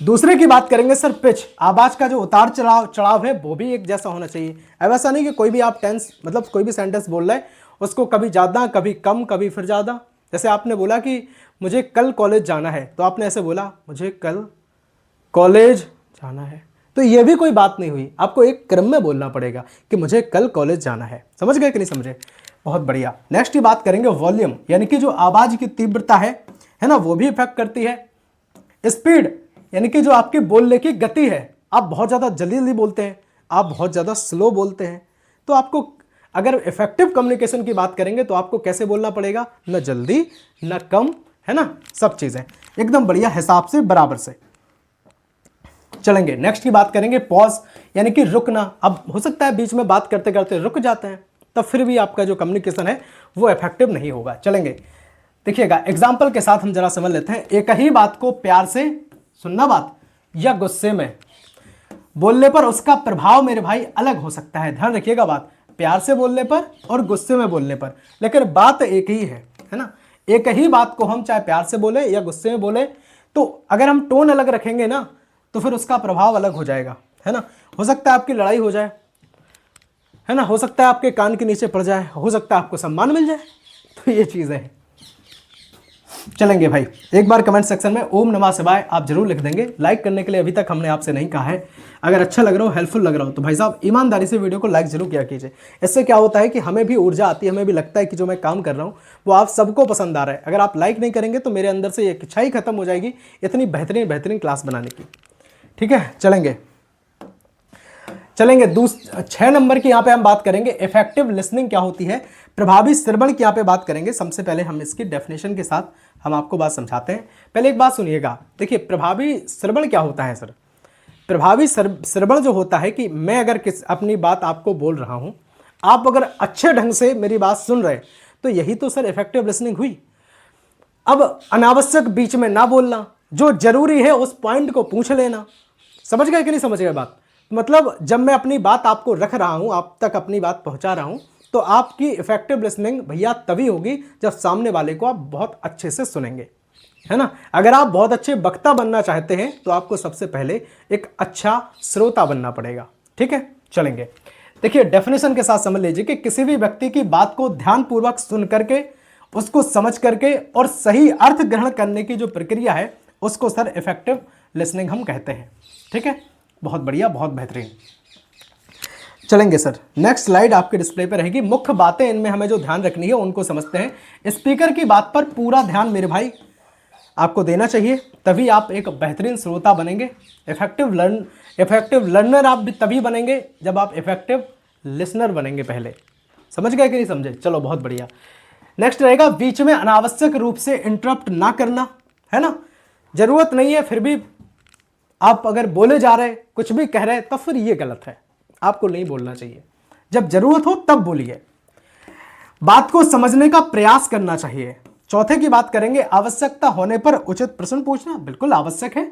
दूसरे की बात करेंगे सर पिच। आवाज का जो उतार चढ़ाव है वो भी एक जैसा होना चाहिए। अब ऐसा नहीं कि कोई भी आप टेंस मतलब कोई भी सेंटेंस बोल रहे हैं उसको कभी ज़्यादा कभी कम कभी फिर ज़्यादा। जैसे आपने बोला कि मुझे कल कॉलेज जाना है, तो आपने ऐसे बोला मुझे कल कॉलेज जाना है, तो ये भी कोई बात नहीं हुई। आपको एक क्रम में बोलना पड़ेगा कि मुझे कल कॉलेज जाना है। समझ गए कि नहीं समझे? बहुत बढ़िया। नेक्स्ट की बात करेंगे वॉल्यूम, यानी कि जो आवाज की तीव्रता है ना, वो भी इफेक्ट करती है। स्पीड यानी कि जो आपके बोलने की गति है, आप बहुत ज़्यादा जल्दी जल्दी बोलते हैं, आप बहुत ज़्यादा स्लो बोलते हैं, तो आपको अगर इफेक्टिव कम्युनिकेशन की बात करेंगे तो आपको कैसे बोलना पड़ेगा, न जल्दी न कम, है ना, सब चीज़ें एकदम बढ़िया हिसाब से बराबर से चलेंगे। नेक्स्ट की बात करेंगे पॉज, यानी कि रुकना। अब हो सकता है बीच में बात करते करते रुक जाते हैं, तब फिर भी आपका जो कम्युनिकेशन है वो इफेक्टिव नहीं होगा। चलेंगे, देखिएगा एग्जाम्पल के साथ हम जरा समझ लेते हैं। एक ही बात को प्यार से सुनना बात या गुस्से में बोलने पर उसका प्रभाव मेरे भाई अलग हो सकता है। ध्यान रखिएगा बात, प्यार से बोलने पर और गुस्से में बोलने पर, लेकिन बात एक ही है ना। एक ही बात को हम चाहे प्यार से बोले या गुस्से में बोले, तो अगर हम टोन अलग रखेंगे ना तो फिर उसका प्रभाव अलग हो जाएगा, है ना। हो सकता है आपकी लड़ाई हो जाए, है ना, हो सकता है आपके कान के नीचे पड़ जाए, हो सकता है आपको सम्मान मिल जाए, तो ये चीज़ें हैं। चलेंगे भाई, एक बार कमेंट सेक्शन में ओम नमः शिवाय आप जरूर लिख देंगे। लाइक करने के लिए अभी तक हमने आपसे नहीं कहा है। अगर अच्छा लग रहा हो, हेल्पफुल लग रहा हो, तो भाई साहब ईमानदारी से वीडियो को लाइक जरूर किया कीजिए। इससे क्या होता है कि हमें भी ऊर्जा आती है, हमें भी लगता है कि जो मैं काम कर रहा हूँ वो आप सबको पसंद आ रहा है। अगर आप लाइक नहीं करेंगे तो मेरे अंदर से एक इच्छा ही खत्म हो जाएगी इतनी बेहतरीन क्लास बनाने की। ठीक है, चलेंगे 6 नंबर की यहाँ पे हम बात करेंगे इफेक्टिव लिसनिंग क्या होती है, प्रभावी श्रवण की यहाँ पे बात करेंगे। सबसे पहले हम इसकी डेफिनेशन के साथ हम आपको बात समझाते हैं। पहले एक बात सुनिएगा, देखिए प्रभावी श्रवण क्या होता है सर। प्रभावी श्रवण जो होता है कि मैं अगर अपनी बात आपको बोल रहा हूँ, आप अगर अच्छे ढंग से मेरी बात सुन रहे, तो यही तो सर इफेक्टिव लिसनिंग हुई। अब अनावश्यक बीच में ना बोलना, जो जरूरी है उस पॉइंट को पूछ लेना। समझ गए कि नहीं समझ गए बात? मतलब जब मैं अपनी बात आपको रख रहा हूं, आप तक अपनी बात पहुंचा रहा हूं, तो आपकी इफेक्टिव लिसनिंग भैया तभी होगी जब सामने वाले को आप बहुत अच्छे से सुनेंगे, है ना। अगर आप बहुत अच्छे वक्ता बनना चाहते हैं तो आपको सबसे पहले एक अच्छा श्रोता बनना पड़ेगा। ठीक है, चलेंगे। देखिए डेफिनेशन के साथ समझ लीजिए कि किसी भी व्यक्ति की बात को ध्यानपूर्वक सुन करके, उसको समझ करके और सही अर्थ ग्रहण करने की जो प्रक्रिया है उसको सर इफेक्टिव लिसनिंग हम कहते हैं। ठीक है, बहुत बढ़िया, बहुत बेहतरीन। चलेंगे सर, नेक्स्ट स्लाइड आपके डिस्प्ले पे रहेगी। मुख्य बातें इनमें हमें जो ध्यान रखनी है उनको समझते हैं। स्पीकर की बात पर पूरा ध्यान मेरे भाई आपको देना चाहिए, तभी आप एक बेहतरीन श्रोता बनेंगे। इफेक्टिव लर्नर आप भी तभी बनेंगे जब आप इफेक्टिव लिसनर बनेंगे। पहले समझ गए कि नहीं समझे? चलो बहुत बढ़िया। नेक्स्ट रहेगा बीच में अनावश्यक रूप से इंटरप्ट ना करना, है ना। जरूरत नहीं है फिर भी आप अगर बोले जा रहे, कुछ भी कह रहे, तब फिर ये गलत है, आपको नहीं बोलना चाहिए। जब जरूरत हो तब बोलिए। बात को समझने का प्रयास करना चाहिए। चौथे की बात करेंगे आवश्यकता होने पर उचित प्रश्न पूछना। बिल्कुल आवश्यक है।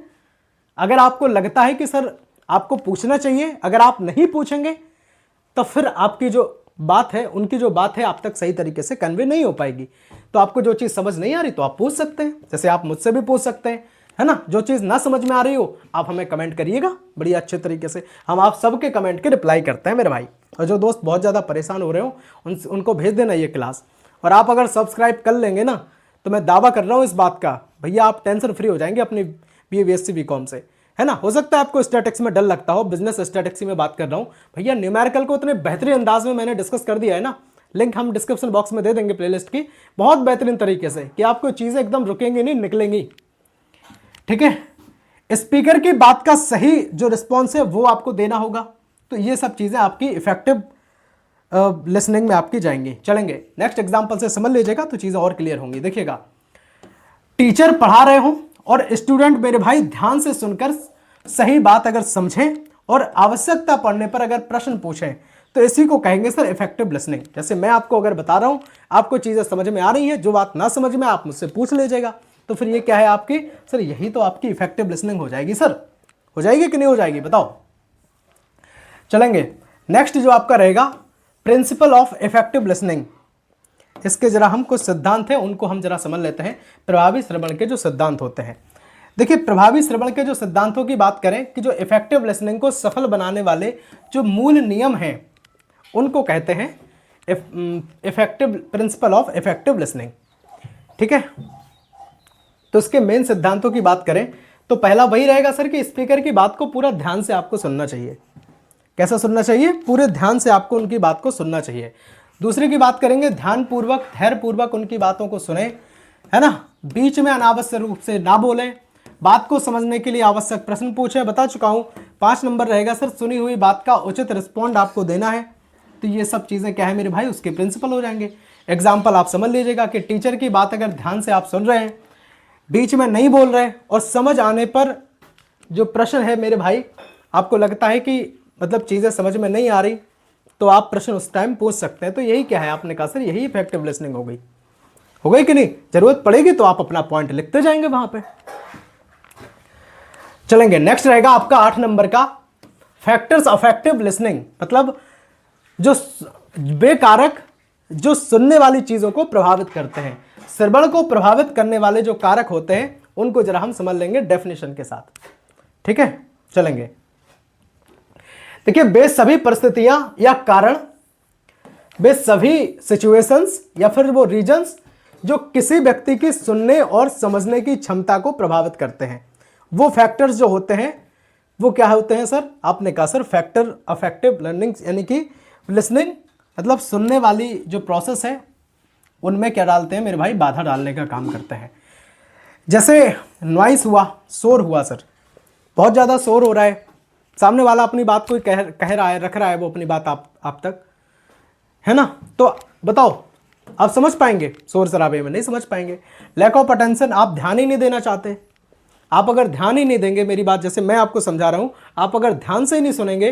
अगर आपको लगता है कि सर आपको पूछना चाहिए, अगर आप नहीं पूछेंगे तो फिर आपकी जो बात है, उनकी जो बात है आप तक सही तरीके से कन्वे नहीं हो पाएगी। तो आपको जो चीज़ समझ नहीं आ रही तो आप पूछ सकते हैं, जैसे आप मुझसे भी पूछ सकते हैं, है ना। जो चीज़ ना समझ में आ रही हो आप हमें कमेंट करिएगा बड़ी अच्छे तरीके से, हम आप सबके कमेंट के रिप्लाई करते हैं मेरे भाई। और जो दोस्त बहुत ज़्यादा परेशान हो रहे हो उनको भेज देना ये क्लास। और आप अगर सब्सक्राइब कर लेंगे ना तो मैं दावा कर रहा हूँ इस बात का, भैया आप टेंशन फ्री हो जाएंगे अपनी BA BSc BCom से, है ना। हो सकता है आपको स्टैटिक्स में डर लगता हो, बिजनेस स्टैटिक्स में बात कर रहा हूँ भैया। न्यूमेरिकल को इतने बेहतरीन अंदाज में मैंने डिस्कस कर दिया है ना, लिंक हम डिस्क्रिप्शन बॉक्स में दे देंगे प्लेलिस्ट की, बहुत बेहतरीन तरीके से कि आपको चीज़ें एकदम रुकेंगी नहीं, निकलेंगी। ठीक है, स्पीकर की बात का सही जो रिस्पॉन्स है वो आपको देना होगा। तो ये सब चीज़ें आपकी इफेक्टिव लिसनिंग में आपकी जाएंगी। चलेंगे नेक्स्ट एग्जांपल से समझ लीजिएगा तो चीज़ें और क्लियर होंगी। देखिएगा, टीचर पढ़ा रहे हो और स्टूडेंट मेरे भाई ध्यान से सुनकर सही बात अगर समझें और आवश्यकता पड़ने पर अगर प्रश्न पूछें तो इसी को कहेंगे सर इफेक्टिव लिसनिंग। जैसे मैं आपको अगर बता रहा हूं, आपको चीज़ें समझ में आ रही हैं, जो बात ना समझ में आप मुझसे पूछ लीजिएगा, तो फिर ये क्या है आपकी सर, यही तो आपकी इफेक्टिव लिसनिंग हो जाएगी। सर हो जाएगी कि नहीं हो जाएगी बताओ। चलेंगे नेक्स्ट जो आपका रहेगा प्रिंसिपल ऑफ इफेक्टिव लिसनिंग। इसके जरा हम कुछ सिद्धांत हैं उनको हम जरा समझ लेते हैं। प्रभावी श्रवण के जो सिद्धांत होते हैं, देखिए प्रभावी श्रवण के जो सिद्धांतों की बात करें कि जो इफेक्टिव लिसनिंग को सफल बनाने वाले जो मूल नियम हैं उनको कहते हैं effective principle of effective listening. ठीक है, तो इसके मेन सिद्धांतों की बात करें तो पहला वही रहेगा सर कि स्पीकर की बात को पूरा ध्यान से आपको सुनना चाहिए। कैसा सुनना चाहिए? पूरे ध्यान से आपको उनकी बात को सुनना चाहिए। दूसरे की बात करेंगे, ध्यानपूर्वक धैर्यपूर्वक उनकी बातों को सुने, है ना। बीच में अनावश्यक रूप से ना बोलें, बात को समझने के लिए आवश्यक प्रश्न पूछें, बता चुका हूं। 5 नंबर रहेगा सर सुनी हुई बात का उचित रिस्पॉन्ड आपको देना है। तो ये सब चीज़ें क्या है मेरे भाई, उसके प्रिंसिपल हो जाएंगे। एग्जाम्पल आप समझ लीजिएगा कि टीचर की बात अगर ध्यान से आप सुन रहे हैं, बीच में नहीं बोल रहे और समझ आने पर जो प्रश्न है मेरे भाई, आपको लगता है कि मतलब चीज़ें समझ में नहीं आ रही तो आप प्रश्न उस टाइम पूछ सकते हैं। तो यही क्या है, आपने कहा सर यही इफेक्टिव लिसनिंग हो गई कि नहीं। जरूरत पड़ेगी तो आप अपना पॉइंट लिखते जाएंगे वहां पे। चलेंगे नेक्स्ट रहेगा आपका 8 नंबर का फैक्टर्स अफेक्टिव लिसनिंग, मतलब जो बेकारक जो सुनने वाली चीजों को प्रभावित करते हैं, श्रवण को प्रभावित करने वाले जो कारक होते हैं उनको जरा हम समझ लेंगे डेफिनेशन के साथ। ठीक है, चलेंगे। देखिए, वे सभी परिस्थितियां या कारण, वे सभी सिचुएशंस या फिर वो रीजंस जो किसी व्यक्ति की सुनने और समझने की क्षमता को प्रभावित करते हैं, वो फैक्टर्स जो होते हैं वो क्या होते हैं सर? आपने कहा सर फैक्टर अफेक्टिव लर्निंग, यानी कि लिसनिंग मतलब सुनने वाली जो प्रोसेस है उनमें क्या डालते हैं मेरे भाई, बाधा डालने का काम करते हैं। जैसे नॉइस हुआ, शोर हुआ सर, बहुत ज़्यादा शोर हो रहा है, सामने वाला अपनी बात कोई कह रहा है, रख रहा है वो अपनी बात आप तक, है ना। तो बताओ आप समझ पाएंगे? शोर शराबे में नहीं समझ पाएंगे। लैक ऑफ अटेंशन, आप ध्यान ही नहीं देना चाहते। आप अगर ध्यान ही नहीं देंगे मेरी बात, जैसे मैं आपको समझा रहा हूं, आप अगर ध्यान से ही नहीं सुनेंगे,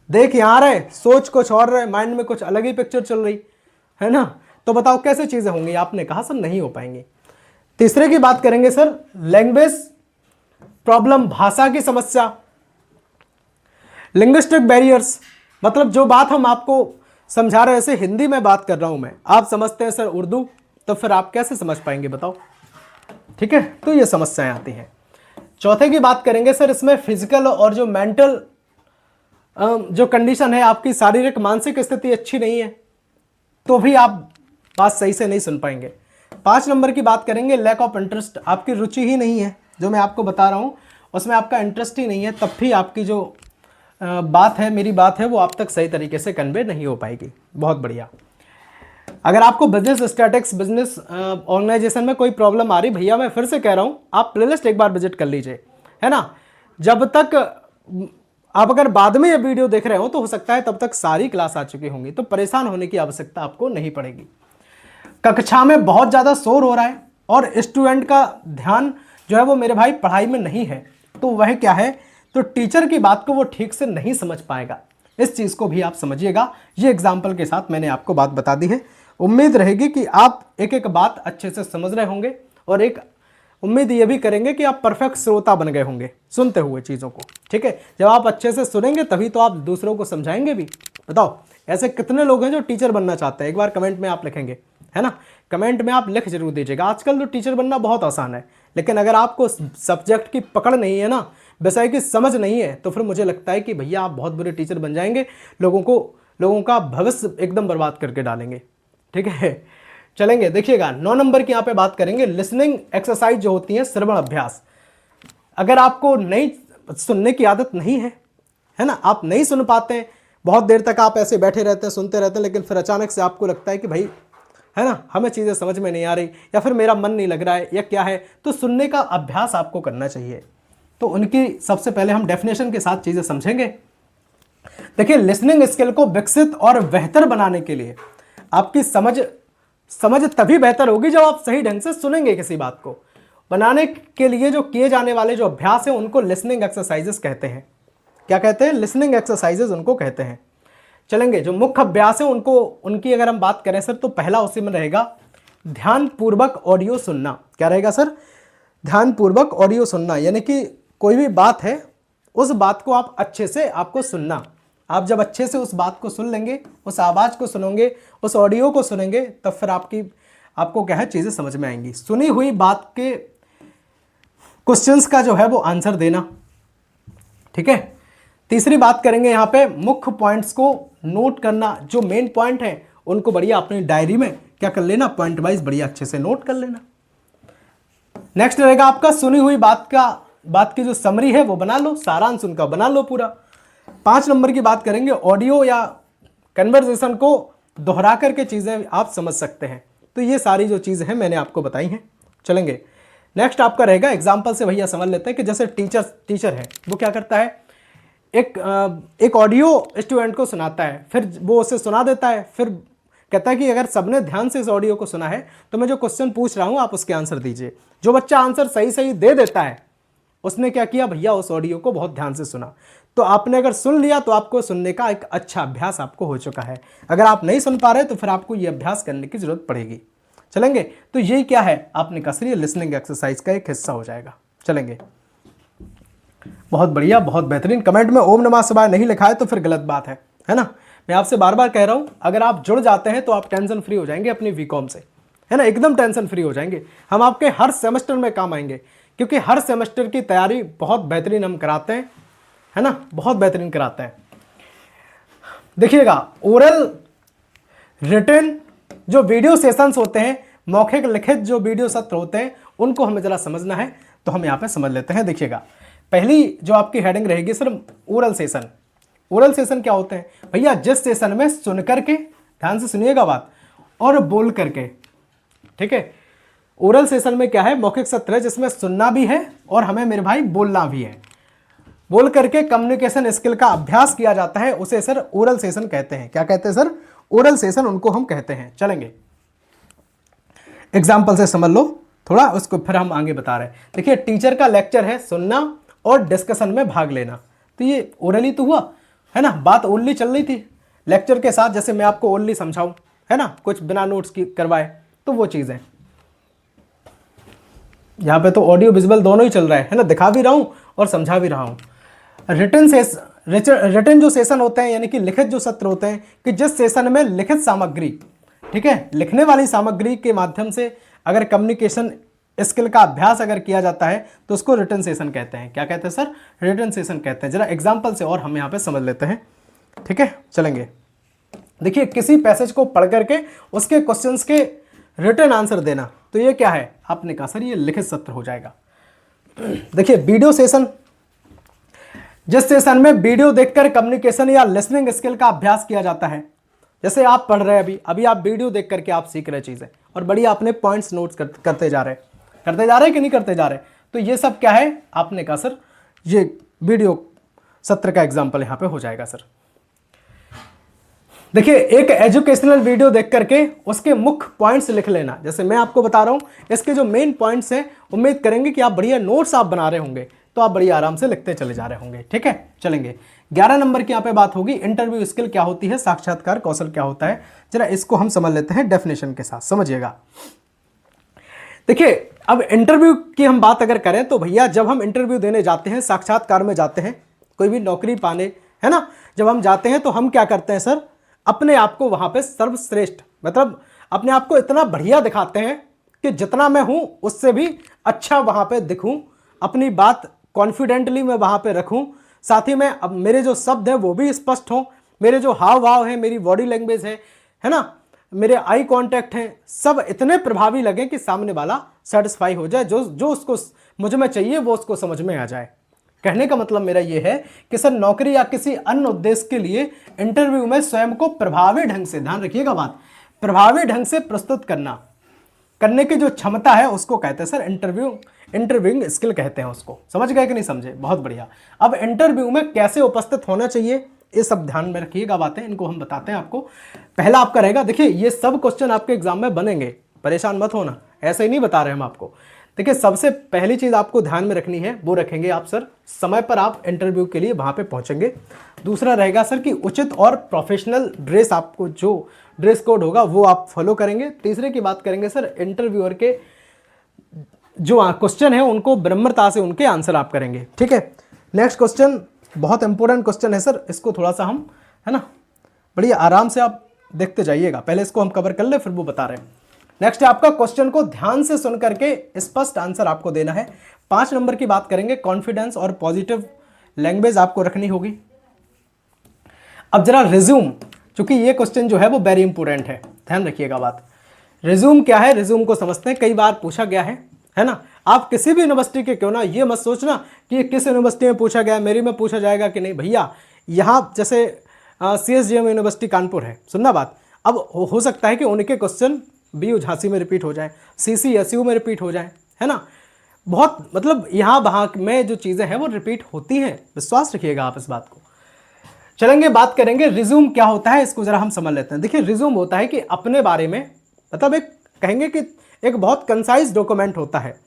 देख यहाँ रहे, सोच कुछ और रहे, माइंड में कुछ अलग ही पिक्चर चल रही है ना, तो बताओ कैसे चीजें होंगी? आपने कहा सर नहीं हो पाएंगे। तीसरे की बात करेंगे सर, लैंग्वेज प्रॉब्लम, भाषा की समस्या, लिंग्विस्टिक बैरियर्स, मतलब जो बात हम आपको समझा रहे हैं, जैसे हिंदी में बात कर रहा हूं मैं, आप समझते हैं सर उर्दू, तो फिर आप कैसे समझ पाएंगे बताओ? ठीक है, तो ये समस्याएं आती हैं। चौथे की बात करेंगे सर, इसमें फिजिकल और जो मेंटल जो कंडीशन है, आपकी शारीरिक मानसिक स्थिति अच्छी नहीं है तो भी आप बात सही से नहीं सुन पाएंगे। 5 नंबर की बात करेंगे, लैक ऑफ इंटरेस्ट, आपकी रुचि ही नहीं है, जो मैं आपको बता रहा हूं उसमें आपका इंटरेस्ट ही नहीं है, तब भी आपकी जो बात है, मेरी बात है, वो आप तक सही तरीके से कन्वे नहीं हो पाएगी। बहुत बढ़िया। अगर आपको बिजनेस स्टैटिक्स, बिजनेस ऑर्गेनाइजेशन में कोई प्रॉब्लम आ रही, भैया मैं फिर से कह रहा हूं, आप प्लेलिस्ट एक बार विजिट कर लीजिए, है ना। जब तक आप अगर बाद में ये वीडियो देख रहे हो तो हो सकता है तब तक सारी क्लास आ चुकी होंगी, तो परेशान होने की आवश्यकता आपको नहीं पड़ेगी। कक्षा में बहुत ज़्यादा शोर हो रहा है और स्टूडेंट का ध्यान जो है वो मेरे भाई पढ़ाई में नहीं है, तो वह क्या है, तो टीचर की बात को वो ठीक से नहीं समझ पाएगा। इस चीज़ को भी आप समझिएगा। ये एग्जाम्पल के साथ मैंने आपको बात बता दी है। उम्मीद रहेगी कि आप एक एक बात अच्छे से समझ रहे होंगे और एक उम्मीद ये भी करेंगे कि आप परफेक्ट श्रोता बन गए होंगे सुनते हुए चीज़ों को। ठीक है, जब आप अच्छे से सुनेंगे तभी तो आप दूसरों को समझाएंगे भी। बताओ ऐसे कितने लोग हैं जो टीचर बनना चाहते हैं? एक बार कमेंट में आप लिखेंगे, है ना, कमेंट में आप लिख जरूर दीजिएगा। आजकल तो टीचर बनना बहुत आसान है, लेकिन अगर आपको सब्जेक्ट की पकड़ नहीं है ना, विषय की समझ नहीं है, तो फिर मुझे लगता है कि भैया आप बहुत बुरे टीचर बन जाएंगे, लोगों का भविष्य एकदम बर्बाद करके डालेंगे। ठीक है, चलेंगे। देखिएगा 9 नंबर की यहाँ पे बात करेंगे, लिसनिंग एक्सरसाइज जो होती है, श्रवण अभ्यास। अगर आपको नहीं सुनने की आदत नहीं है ना, आप नहीं सुन पाते हैं, बहुत देर तक आप ऐसे बैठे रहते हैं, सुनते रहते हैं, लेकिन फिर अचानक से आपको लगता है कि भाई है ना, हमें चीज़ें समझ में नहीं आ रही, या फिर मेरा मन नहीं लग रहा है, या क्या है, तो सुनने का अभ्यास आपको करना चाहिए। तो उनकी सबसे पहले हम डेफिनेशन के साथ चीज़ें समझेंगे। देखिए, लिसनिंग स्किल को विकसित और बेहतर बनाने के लिए आपकी समझ तभी बेहतर होगी जब आप सही ढंग से सुनेंगे। किसी बात को बनाने के लिए जो किए जाने वाले जो अभ्यास है उनको लिसनिंग एक्सरसाइजेस कहते हैं। क्या कहते हैं? लिसनिंग एक्सरसाइजेस उनको कहते हैं। चलेंगे, जो मुख्य अभ्यास है उनकी अगर हम बात करें सर, तो पहला उसी में रहेगा ध्यानपूर्वक ऑडियो सुनना। क्या रहेगा सर? ध्यानपूर्वक ऑडियो सुनना, यानी कि कोई भी बात है, उस बात को आप अच्छे से आपको सुनना। आप जब अच्छे से उस बात को सुन लेंगे, उस आवाज़ को सुनोगे, उस ऑडियो को सुनेंगे, तब फिर आपको क्या है, चीज़ें समझ में आएंगी। सुनी हुई बात के क्वेश्चंस का जो है वो आंसर देना। ठीक है, तीसरी बात करेंगे यहाँ पे मुख्य पॉइंट्स को नोट करना। जो मेन पॉइंट है उनको बढ़िया अपनी डायरी में क्या कर लेना, पॉइंट वाइज बढ़िया अच्छे से नोट कर लेना। नेक्स्ट रहेगा आपका सुनी हुई बात की जो समरी है वो बना लो, सारांश उनका बना लो पूरा। 5 नंबर की बात करेंगे, ऑडियो या कन्वर्सेशन को दोहरा करके चीज़ें आप समझ सकते हैं। तो ये सारी जो चीज़ें हैं मैंने आपको बताई हैं। चलेंगे, नेक्स्ट आपका रहेगा एग्जाम्पल से भैया समझ लेते हैं कि जैसे टीचर है, वो क्या करता है, एक ऑडियो स्टूडेंट को सुनाता है, फिर वो उसे सुना देता है, फिर कहता है कि अगर सबने ध्यान से इस ऑडियो को सुना है तो मैं जो क्वेश्चन पूछ रहा हूँ आप उसके आंसर दीजिए। जो बच्चा आंसर सही दे देता है, उसने क्या किया भैया, उस ऑडियो को बहुत ध्यान से सुना। तो आपने अगर सुन लिया तो आपको सुनने का एक अच्छा अभ्यास आपको हो चुका है। अगर आप नहीं सुन पा रहे तो फिर आपको ये अभ्यास करने की जरूरत पड़ेगी। चलेंगे, तो ये क्या है, आपने कहा सर ये लिसनिंग एक्सरसाइज का एक हिस्सा हो जाएगा। चलेंगे, बहुत बढ़िया, बहुत बेहतरीन। कमेंट में ओम नमः शिवाय नहीं लिखा है तो फिर गलत बात है ना। मैं आपसे बार बार कह रहा हूं, अगर आप जुड़ जाते हैं तो आप टेंशन फ्री हो जाएंगे अपनी बीकॉम से, है ना, एकदम टेंशन फ्री हो जाएंगे। हम आपके हर सेमेस्टर में काम आएंगे, क्योंकि हर सेमेस्टर की तैयारी बहुत बेहतरीन हम कराते हैं, है ना, बहुत बेहतरीन कराते हैं। देखिएगा, ओरल रिटन जो वीडियो सेशंस होते हैं, मौखिक लिखित जो वीडियो सत्र होते हैं, उनको हमें जरा समझना है, तो हम यहाँ पे समझ लेते हैं। देखिएगा, पहली जो आपकी हेडिंग रहेगी sir, oral session. Oral session क्या होते हैं भैया? जिस सेशन में सुन करके, ध्यान से सुनिएगा बात, और बोल करके, ठीक है। ओरल सेशन में क्या है, मौखिक सत्र है जिसमें सुनना भी है और हमें मेरे भाई बोलना भी है। बोल करके कम्युनिकेशन स्किल का अभ्यास किया जाता है, उसे सर ओरल सेशन कहते हैं। क्या कहते हैं सर? ओरल सेशन उनको हम कहते हैं। चलेंगे, एग्जाम्पल से समझ लो थोड़ा, उसको फिर हम आगे बता रहे हैं। देखिए, टीचर का लेक्चर है, सुनना और डिस्कशन में भाग लेना। तो ये ओरली तो हुआ, है ना, बात ओनली चल रही थी लेक्चर के साथ, जैसे मैं आपको ओनली समझाऊं, है ना, कुछ बिना नोट्स की करवाए, तो वो चीज़ है। यहाँ पे तो ऑडियो विजुअल दोनों ही चल रहा है ना, दिखा भी रहा हूँ और समझा भी रहा हूँ। रिटन जो सेशन होते हैं, यानी कि लिखित जो सत्र होते हैं, कि जिस सेशन में लिखित सामग्री, ठीक है, लिखने वाली सामग्री के माध्यम से अगर कम्युनिकेशन स्किल का अभ्यास अगर किया जाता है तो उसको रिटन सेशन कहते हैं। क्या कहते हैं सर? रिटन सेशन कहते हैं। जरा एग्जाम्पल से और हम यहाँ पे समझ लेते हैं, ठीक है। चलेंगे, देखिए, किसी पैसेज को पढ़ करके उसके क्वेश्चंस के रिटन आंसर देना, तो ये क्या है? आपने कहा सर ये लिखित सत्र हो जाएगा। देखिए, वीडियो सेशन, जिस सेशन में वीडियो देखकर कम्युनिकेशन या लिसनिंग स्किल का अभ्यास किया जाता है। जैसे आप पढ़ रहे हैं, अभी आप वीडियो देख करके आप सीख रहे चीज़ें, और बढ़िया अपने पॉइंट्स नोट्स करते जा रहे कि नहीं करते जा रहे, तो ये सब क्या है? आपने कहा सर ये वीडियो सत्र का एग्जाम्पल यहाँ पे हो जाएगा सर। देखिए, एक एजुकेशनल वीडियो देख करके उसके मुख्य पॉइंट्स लिख लेना। जैसे मैं आपको बता रहा हूँ, इसके जो मेन पॉइंट्स हैं, उम्मीद करेंगे कि आप बढ़िया नोट्स आप बना रहे होंगे, तो आप बढ़िया आराम से लिखते चले जा रहे होंगे, ठीक है। चलेंगे, 11 नंबर की यहाँ पे बात होगी, इंटरव्यू स्किल क्या होती है, साक्षात्कार कौशल क्या होता है। जरा इसको हम समझ लेते हैं डेफिनेशन के साथ, समझिएगा। देखिए, अब इंटरव्यू की हम बात अगर करें तो भैया, जब हम इंटरव्यू देने जाते हैं, साक्षात्कार में जाते हैं, कोई भी नौकरी पाने, है ना, जब हम जाते हैं तो हम क्या करते हैं सर? अपने आप को वहां पे सर्वश्रेष्ठ, मतलब अपने आप को इतना बढ़िया दिखाते हैं कि जितना मैं हूं उससे भी अच्छा वहां पे दिखूं, अपनी बात कॉन्फिडेंटली मैं वहां पे रखूं, साथ ही में अब मेरे जो शब्द है वो भी स्पष्ट हों, मेरे जो हाव भाव है, मेरी बॉडी लैंग्वेज है ना, मेरे आई कांटेक्ट हैं, सब इतने प्रभावी लगे कि सामने वाला सेटिस्फाई हो जाए, जो जो उसको मुझ में चाहिए वो उसको समझ में आ जाए। कहने का मतलब मेरा ये है कि सर नौकरी या किसी अन्य उद्देश्य के लिए इंटरव्यू में स्वयं को प्रभावी ढंग से, ध्यान रखिएगा बात, प्रभावी ढंग से प्रस्तुत करने की जो क्षमता है उसको कहते हैं सर इंटरव्यूइंग स्किल कहते हैं उसको। समझ गए कि नहीं समझे? बहुत बढ़िया। अब इंटरव्यू में कैसे उपस्थित होना चाहिए ये सब ध्यान में रखिएगा बातें, इनको हम बताते हैं आपको। पहला आपका रहेगा, देखिए ये सब क्वेश्चन आपके एग्जाम में बनेंगे, परेशान मत होना, ऐसे ही नहीं बता रहे हम आपको। देखिए सबसे पहली चीज आपको ध्यान में रखनी है वो रखेंगे आप सर, समय पर आप इंटरव्यू के लिए वहां पे पहुंचेंगे। दूसरा रहेगा सर कि उचित और प्रोफेशनल ड्रेस, आपको जो ड्रेस कोड होगा वो आप फॉलो करेंगे। तीसरे की बात करेंगे सर, इंटरव्यूअर के जो क्वेश्चन है उनको विनम्रता से उनके आंसर आप करेंगे। ठीक है, नेक्स्ट क्वेश्चन बहुत इंपॉर्टेंट क्वेश्चन है सर, इसको थोड़ा सा हम, है ना, बढ़िया आराम से आप देखते जाइएगा, पहले इसको हम कवर कर ले फिर वो बता रहे हैं। नेक्स्ट है आपका, क्वेश्चन को ध्यान से सुन करके स्पष्ट आंसर आपको देना है। 5 नंबर की बात करेंगे, कॉन्फिडेंस और पॉजिटिव लैंग्वेज आपको रखनी होगी। अब जरा रिज्यूम, क्योंकि ये क्वेश्चन जो है वो वेरी इंपॉर्टेंट है, ध्यान रखिएगा बात। रिज्यूम क्या है, रिज्यूम को समझते हैं, कई बार पूछा गया है ना। आप किसी भी यूनिवर्सिटी के क्यों ना, ये मत सोचना कि किस यूनिवर्सिटी में पूछा गया, मेरी में पूछा जाएगा कि नहीं। भैया यहाँ जैसे CSGM यूनिवर्सिटी कानपुर है, सुनना बात, अब हो सकता है कि उनके क्वेश्चन BU झांसी में रिपीट हो जाए, CCSU में रिपीट हो जाए, है ना। बहुत मतलब यहाँ वहाँ में जो चीज़ें हैं वो रिपीट होती हैं, विश्वास रखिएगा आप इस बात को। चलेंगे बात करेंगे रिज्यूम क्या होता है, इसको जरा हम समझ लेते हैं। देखिए रिज्यूम होता है कि अपने बारे में, मतलब एक कहेंगे कि एक बहुत कंसाइज डॉक्यूमेंट होता है।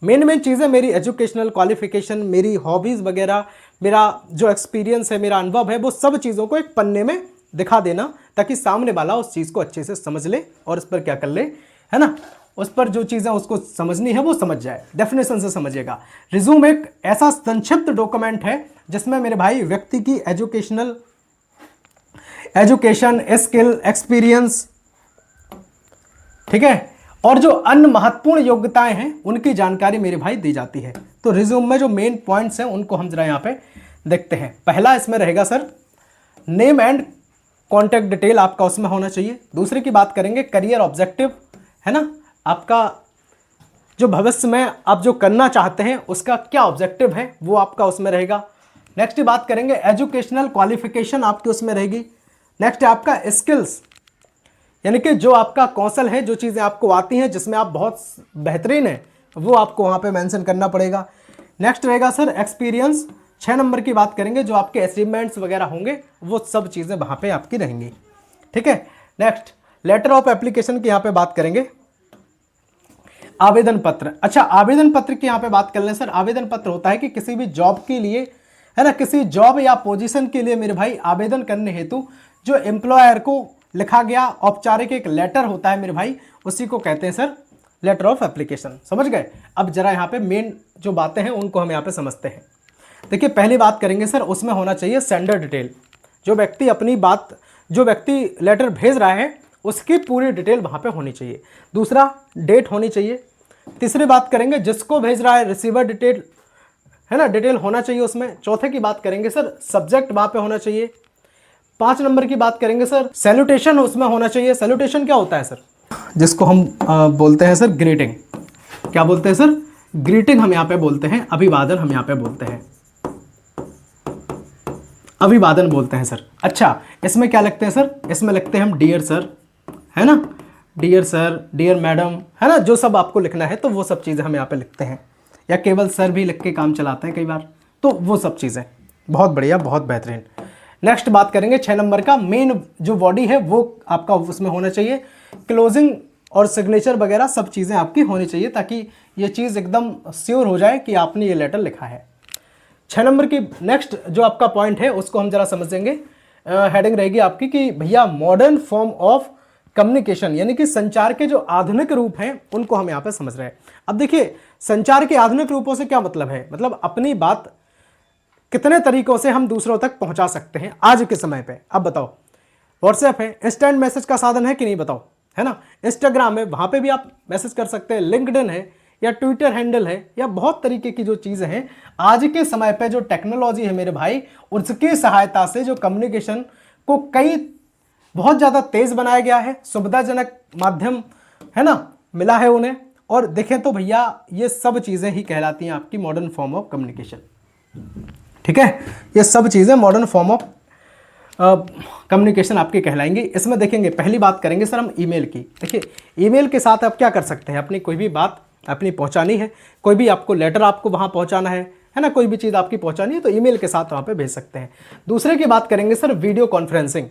मेन चीज़ें मेरी एजुकेशनल क्वालिफिकेशन, मेरी हॉबीज़ वगैरह, मेरा जो एक्सपीरियंस है, मेरा अनुभव है, वो सब चीज़ों को एक पन्ने में दिखा देना, ताकि सामने वाला उस चीज़ को अच्छे से समझ ले और उस पर क्या कर ले, है ना, उस पर जो चीज़ें उसको समझनी है वो समझ जाए। डेफिनेशन से समझिएगा, रिज्यूम एक ऐसा संक्षिप्त डॉक्यूमेंट है जिसमें मेरे भाई व्यक्ति की एजुकेशन, स्किल, एक्सपीरियंस, ठीक है, और जो अन्य महत्वपूर्ण योग्यताएं हैं उनकी जानकारी मेरे भाई दी जाती है। तो रिज्यूम में जो मेन पॉइंट्स हैं उनको हम जरा यहाँ पे देखते हैं। पहला इसमें रहेगा sir, name and contact detail आपका उसमें होना चाहिए। दूसरे की बात करेंगे करियर ऑब्जेक्टिव, है ना, आपका जो भविष्य में आप जो करना चाहते हैं उसका क्या ऑब्जेक्टिव है वो आपका उसमें रहेगा। नेक्स्ट बात करेंगे एजुकेशनल क्वालिफिकेशन आपकी उसमें रहेगी। नेक्स्ट है आपका स्किल्स, यानी कि जो आपका कौशल है, जो चीज़ें आपको आती हैं, जिसमें आप बहुत बेहतरीन हैं, वो आपको वहाँ पे मेंशन करना पड़ेगा। नेक्स्ट रहेगा सर एक्सपीरियंस। 6 नंबर की बात करेंगे, जो आपके अचीवमेंट्स वगैरह होंगे वो सब चीज़ें वहाँ पे आपकी रहेंगी। ठीक है, नेक्स्ट लेटर ऑफ एप्लीकेशन की यहाँ पे बात करेंगे। आवेदन पत्र, अच्छा आवेदन पत्र की यहाँ पे बात कर लें सर। आवेदन पत्र होता है कि किसी भी जॉब के लिए, है ना, किसी जॉब या पोजीशन के लिए मेरे भाई आवेदन करने हेतु जो एम्प्लॉयर को लिखा गया औपचारिक एक लेटर होता है मेरे भाई, उसी को कहते हैं सर लेटर ऑफ एप्लीकेशन। समझ गए? अब जरा यहाँ पे मेन जो बातें हैं उनको हम यहाँ पे समझते हैं। देखिए पहली बात करेंगे सर, उसमें होना चाहिए सेंडर डिटेल। जो व्यक्ति अपनी बात, जो व्यक्ति लेटर भेज रहा है उसकी पूरी डिटेल वहाँ पे होनी चाहिए। दूसरा डेट होनी चाहिए। तीसरी बात करेंगे जिसको भेज रहा है रिसीवर डिटेल, है ना, डिटेल होना चाहिए उसमें। चौथे की बात करेंगे सर सब्जेक्ट वहाँ पे होना चाहिए। 5 नंबर की बात करेंगे सर सैल्यूटेशन उसमें होना चाहिए। सैल्यूटेशन क्या होता है सर? जिसको हम बोलते हैं सर ग्रीटिंग। क्या बोलते हैं सर? ग्रीटिंग हम यहाँ पे बोलते हैं, अभिवादन हम यहाँ पे बोलते हैं, अभिवादन बोलते हैं सर। अच्छा इसमें क्या लगते हैं सर? इसमें लगते हैं हम डियर सर, है ना, डियर सर, डियर मैडम, है ना, जो सब आपको लिखना है तो वो सब चीज़ें हम यहाँ पे लिखते हैं, या केवल सर भी लिख के काम चलाते हैं कई बार, तो वो सब चीज़ें। बहुत बढ़िया, बहुत बेहतरीन। नेक्स्ट बात करेंगे 6 नंबर का, मेन जो बॉडी है वो आपका उसमें होना चाहिए। क्लोजिंग और सिग्नेचर वगैरह सब चीज़ें आपकी होनी चाहिए, ताकि ये चीज़ एकदम श्योर हो जाए कि आपने ये लेटर लिखा है। 6 नंबर की नेक्स्ट जो आपका पॉइंट है उसको हम जरा समझेंगे। हेडिंग रहेगी आपकी कि भैया मॉडर्न फॉर्म ऑफ कम्युनिकेशन, यानी कि संचार के जो आधुनिक रूप हैं उनको हम यहाँ पे समझ रहे हैं। अब देखिए संचार के आधुनिक रूपों से क्या मतलब है, मतलब अपनी बात कितने तरीकों से हम दूसरों तक पहुंचा सकते हैं आज के समय पे। अब बताओ, व्हाट्सएप है, इंस्टेंट मैसेज का साधन है कि नहीं बताओ, है ना, इंस्टाग्राम है, वहां पे भी आप मैसेज कर सकते हैं, लिंक्डइन है, या ट्विटर हैंडल है, या बहुत तरीके की जो चीज़ें हैं आज के समय पे जो टेक्नोलॉजी है मेरे भाई, उसकी सहायता से जो कम्युनिकेशन को कई बहुत ज़्यादा तेज बनाया गया है, सुविधाजनक माध्यम है ना मिला है उन्हें। और देखें तो भैया ये सब चीज़ें ही कहलाती हैं आपकी मॉडर्न फॉर्म ऑफ कम्युनिकेशन। ठीक है, ये सब चीज़ें मॉडर्न फॉर्म ऑफ कम्युनिकेशन आपके कहलाएंगे। इसमें देखेंगे, पहली बात करेंगे सर हम ईमेल की। देखिए ईमेल के साथ आप क्या कर सकते हैं, अपनी कोई भी बात अपनी पहुंचानी है, कोई भी आपको लेटर आपको वहां पहुंचाना है ना, कोई भी चीज़ आपकी पहुंचानी है तो ईमेल के साथ वहां पे भेज सकते हैं। दूसरे की बात करेंगे सर वीडियो कॉन्फ्रेंसिंग।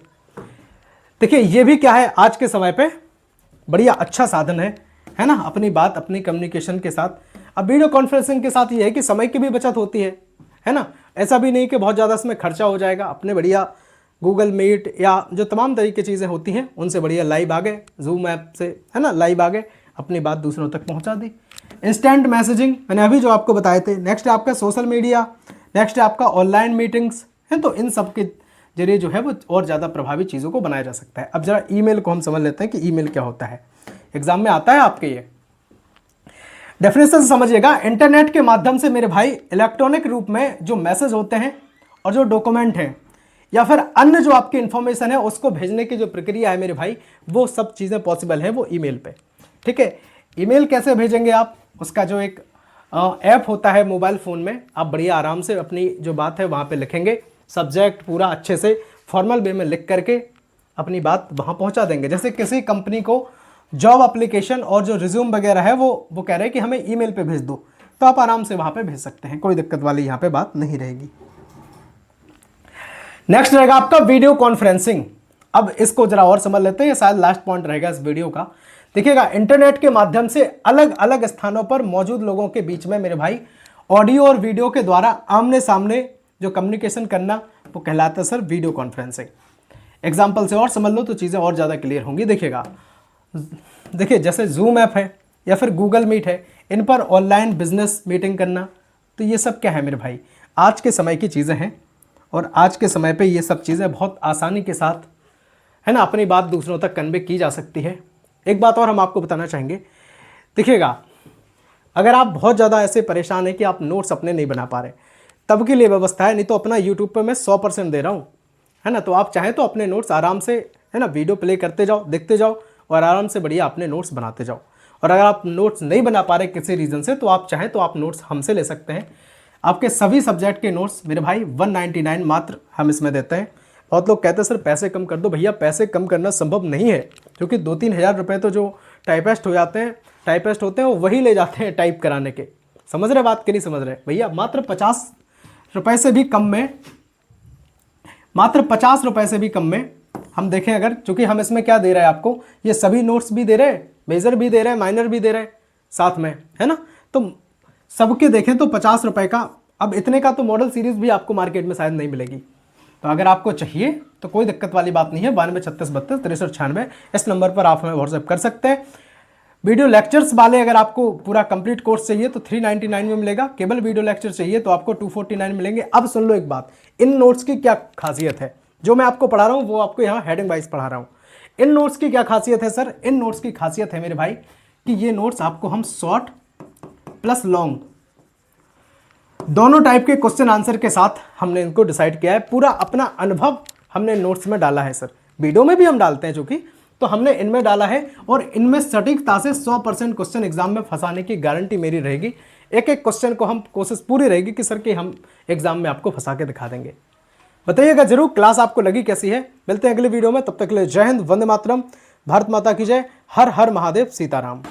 देखिए ये भी क्या है, आज के समय पे बढ़िया अच्छा साधन है ना, अपनी बात अपनी कम्युनिकेशन के साथ। अब वीडियो कॉन्फ्रेंसिंग के साथ ये है कि समय की भी बचत होती है ना, ऐसा भी नहीं कि बहुत ज़्यादा इसमें खर्चा हो जाएगा। अपने बढ़िया गूगल मीट या जो तमाम तरीके की चीज़ें होती हैं उनसे बढ़िया लाइव आ गए, जूम ऐप से है ना लाइव आ गए, अपनी बात दूसरों तक पहुंचा दी। इंस्टेंट मैसेजिंग मैंने अभी जो आपको बताए थे। नेक्स्ट है आपका सोशल मीडिया, नेक्स्ट है आपका ऑनलाइन मीटिंग्स है, तो इन सब के जरिए जो है वो और ज़्यादा प्रभावी चीज़ों को बनाया जा सकता है। अब जरा ईमेल को हम समझ लेते हैं कि ईमेल क्या होता है, एग्जाम में आता है आपके। ये डेफिनेशन समझिएगा, इंटरनेट के माध्यम से मेरे भाई इलेक्ट्रॉनिक रूप में जो मैसेज होते हैं और जो डॉक्यूमेंट हैं या फिर अन्य जो आपकी इंफॉर्मेशन है उसको भेजने की जो प्रक्रिया है मेरे भाई, वो सब चीज़ें पॉसिबल है वो ईमेल पे। ठीक है, ईमेल कैसे भेजेंगे आप, उसका जो एक ऐप होता है मोबाइल फ़ोन में, आप बढ़िया आराम से अपनी जो बात है वहाँ पे लिखेंगे, सब्जेक्ट पूरा अच्छे से फॉर्मल वे में लिख करके अपनी बात वहाँ पहुँचा देंगे। जैसे किसी कंपनी को जॉब एप्लीकेशन और जो रिज्यूम वगैरह है वो कह रहे हैं कि हमें ईमेल पे भेज दो, तो आप आराम से वहाँ पे भेज सकते हैं, कोई दिक्कत वाली यहाँ पे बात नहीं रहेगी। नेक्स्ट रहेगा आपका वीडियो कॉन्फ्रेंसिंग। अब इसको जरा और समझ लेते हैं, ये शायद लास्ट पॉइंट रहेगा इस वीडियो का। देखिएगा, इंटरनेट के माध्यम से अलग अलग स्थानों पर मौजूद लोगों के बीच में मेरे भाई ऑडियो और वीडियो के द्वारा आमने सामने जो कम्युनिकेशन करना वो कहलाता है सर वीडियो कॉन्फ्रेंसिंग। एग्जाम्पल से और समझ लो तो चीज़ें और ज़्यादा क्लियर होंगी। देखिएगा, देखिए जैसे जूम ऐप है या फिर गूगल मीट है, इन पर ऑनलाइन बिजनेस मीटिंग करना, तो ये सब क्या है मेरे भाई, आज के समय की चीज़ें हैं। और आज के समय पे ये सब चीज़ें बहुत आसानी के साथ है ना अपनी बात दूसरों तक कन्वे की जा सकती है। एक बात और हम आपको बताना चाहेंगे, देखिएगा अगर आप बहुत ज़्यादा ऐसे परेशान हैं कि आप नोट्स अपने नहीं बना पा रहे, तब के लिए व्यवस्था है, नहीं तो अपना यूट्यूब पर मैं 100% दे रहा हूँ है ना, तो आप चाहें तो अपने नोट्स आराम से है ना वीडियो प्ले करते जाओ, देखते जाओ और आराम से बढ़िया अपने नोट्स बनाते जाओ। और अगर आप नोट्स नहीं बना पा रहे किसी रीज़न से, तो आप चाहें तो आप नोट्स हमसे ले सकते हैं। आपके सभी सब्जेक्ट के नोट्स मेरे भाई 199 मात्र हम इसमें देते हैं। बहुत लोग कहते हैं सर पैसे कम कर दो, भैया पैसे कम करना संभव नहीं है, क्योंकि 2-3 हज़ार रुपये तो जो टाइपिस्ट होते हैं वो वही ले जाते हैं टाइप कराने के। समझ रहे बात कि नहीं समझ रहे भैया, मात्र 50 रुपये से भी कम में, मात्र 50 रुपये से भी कम में हम देखें अगर, चूँकि हम इसमें क्या दे रहे हैं आपको, ये सभी नोट्स भी दे रहे हैं, मेजर भी दे रहे हैं, माइनर भी दे रहे हैं साथ में है ना, तो सबके देखें तो 50 रुपये का। अब इतने का तो मॉडल सीरीज़ भी आपको मार्केट में शायद नहीं मिलेगी, तो अगर आपको चाहिए तो कोई दिक्कत वाली बात नहीं है। 92 36 32 63 96 इस नंबर पर आप हमें व्हाट्सएप कर सकते हैं। वीडियो लेक्चर्स वाले अगर आपको पूरा कंप्लीट कोर्स चाहिए तो 399 में मिलेगा, केवल वीडियो लेक्चर चाहिए तो आपको 249 मिलेंगे। अब सुन लो एक बात, इन नोट्स की क्या खासियत है, जो मैं आपको पढ़ा रहा हूँ वो आपको यहाँ हेडिंग वाइज पढ़ा रहा हूँ। इन नोट्स की क्या खासियत है सर, इन नोट्स की खासियत है मेरे भाई कि ये नोट्स आपको हम शॉर्ट प्लस लॉन्ग दोनों टाइप के क्वेश्चन आंसर के साथ हमने इनको डिसाइड किया है। पूरा अपना अनुभव हमने नोट्स में डाला है सर, वीडियो में भी हम डालते हैं चूँकि, तो हमने इनमें डाला है और इनमें सटीकता से 100% क्वेश्चन एग्जाम में फंसाने की गारंटी मेरी रहेगी। एक एक क्वेश्चन को हम कोशिश पूरी रहेगी कि सर कि हम एग्जाम में आपको फंसा के दिखा देंगे। बताइएगा जरूर क्लास आपको लगी कैसी है। मिलते हैं अगले वीडियो में, तब तक के लिए जय हिंद, वंदे मातरम, भारत माता की जय, हर हर महादेव, सीताराम।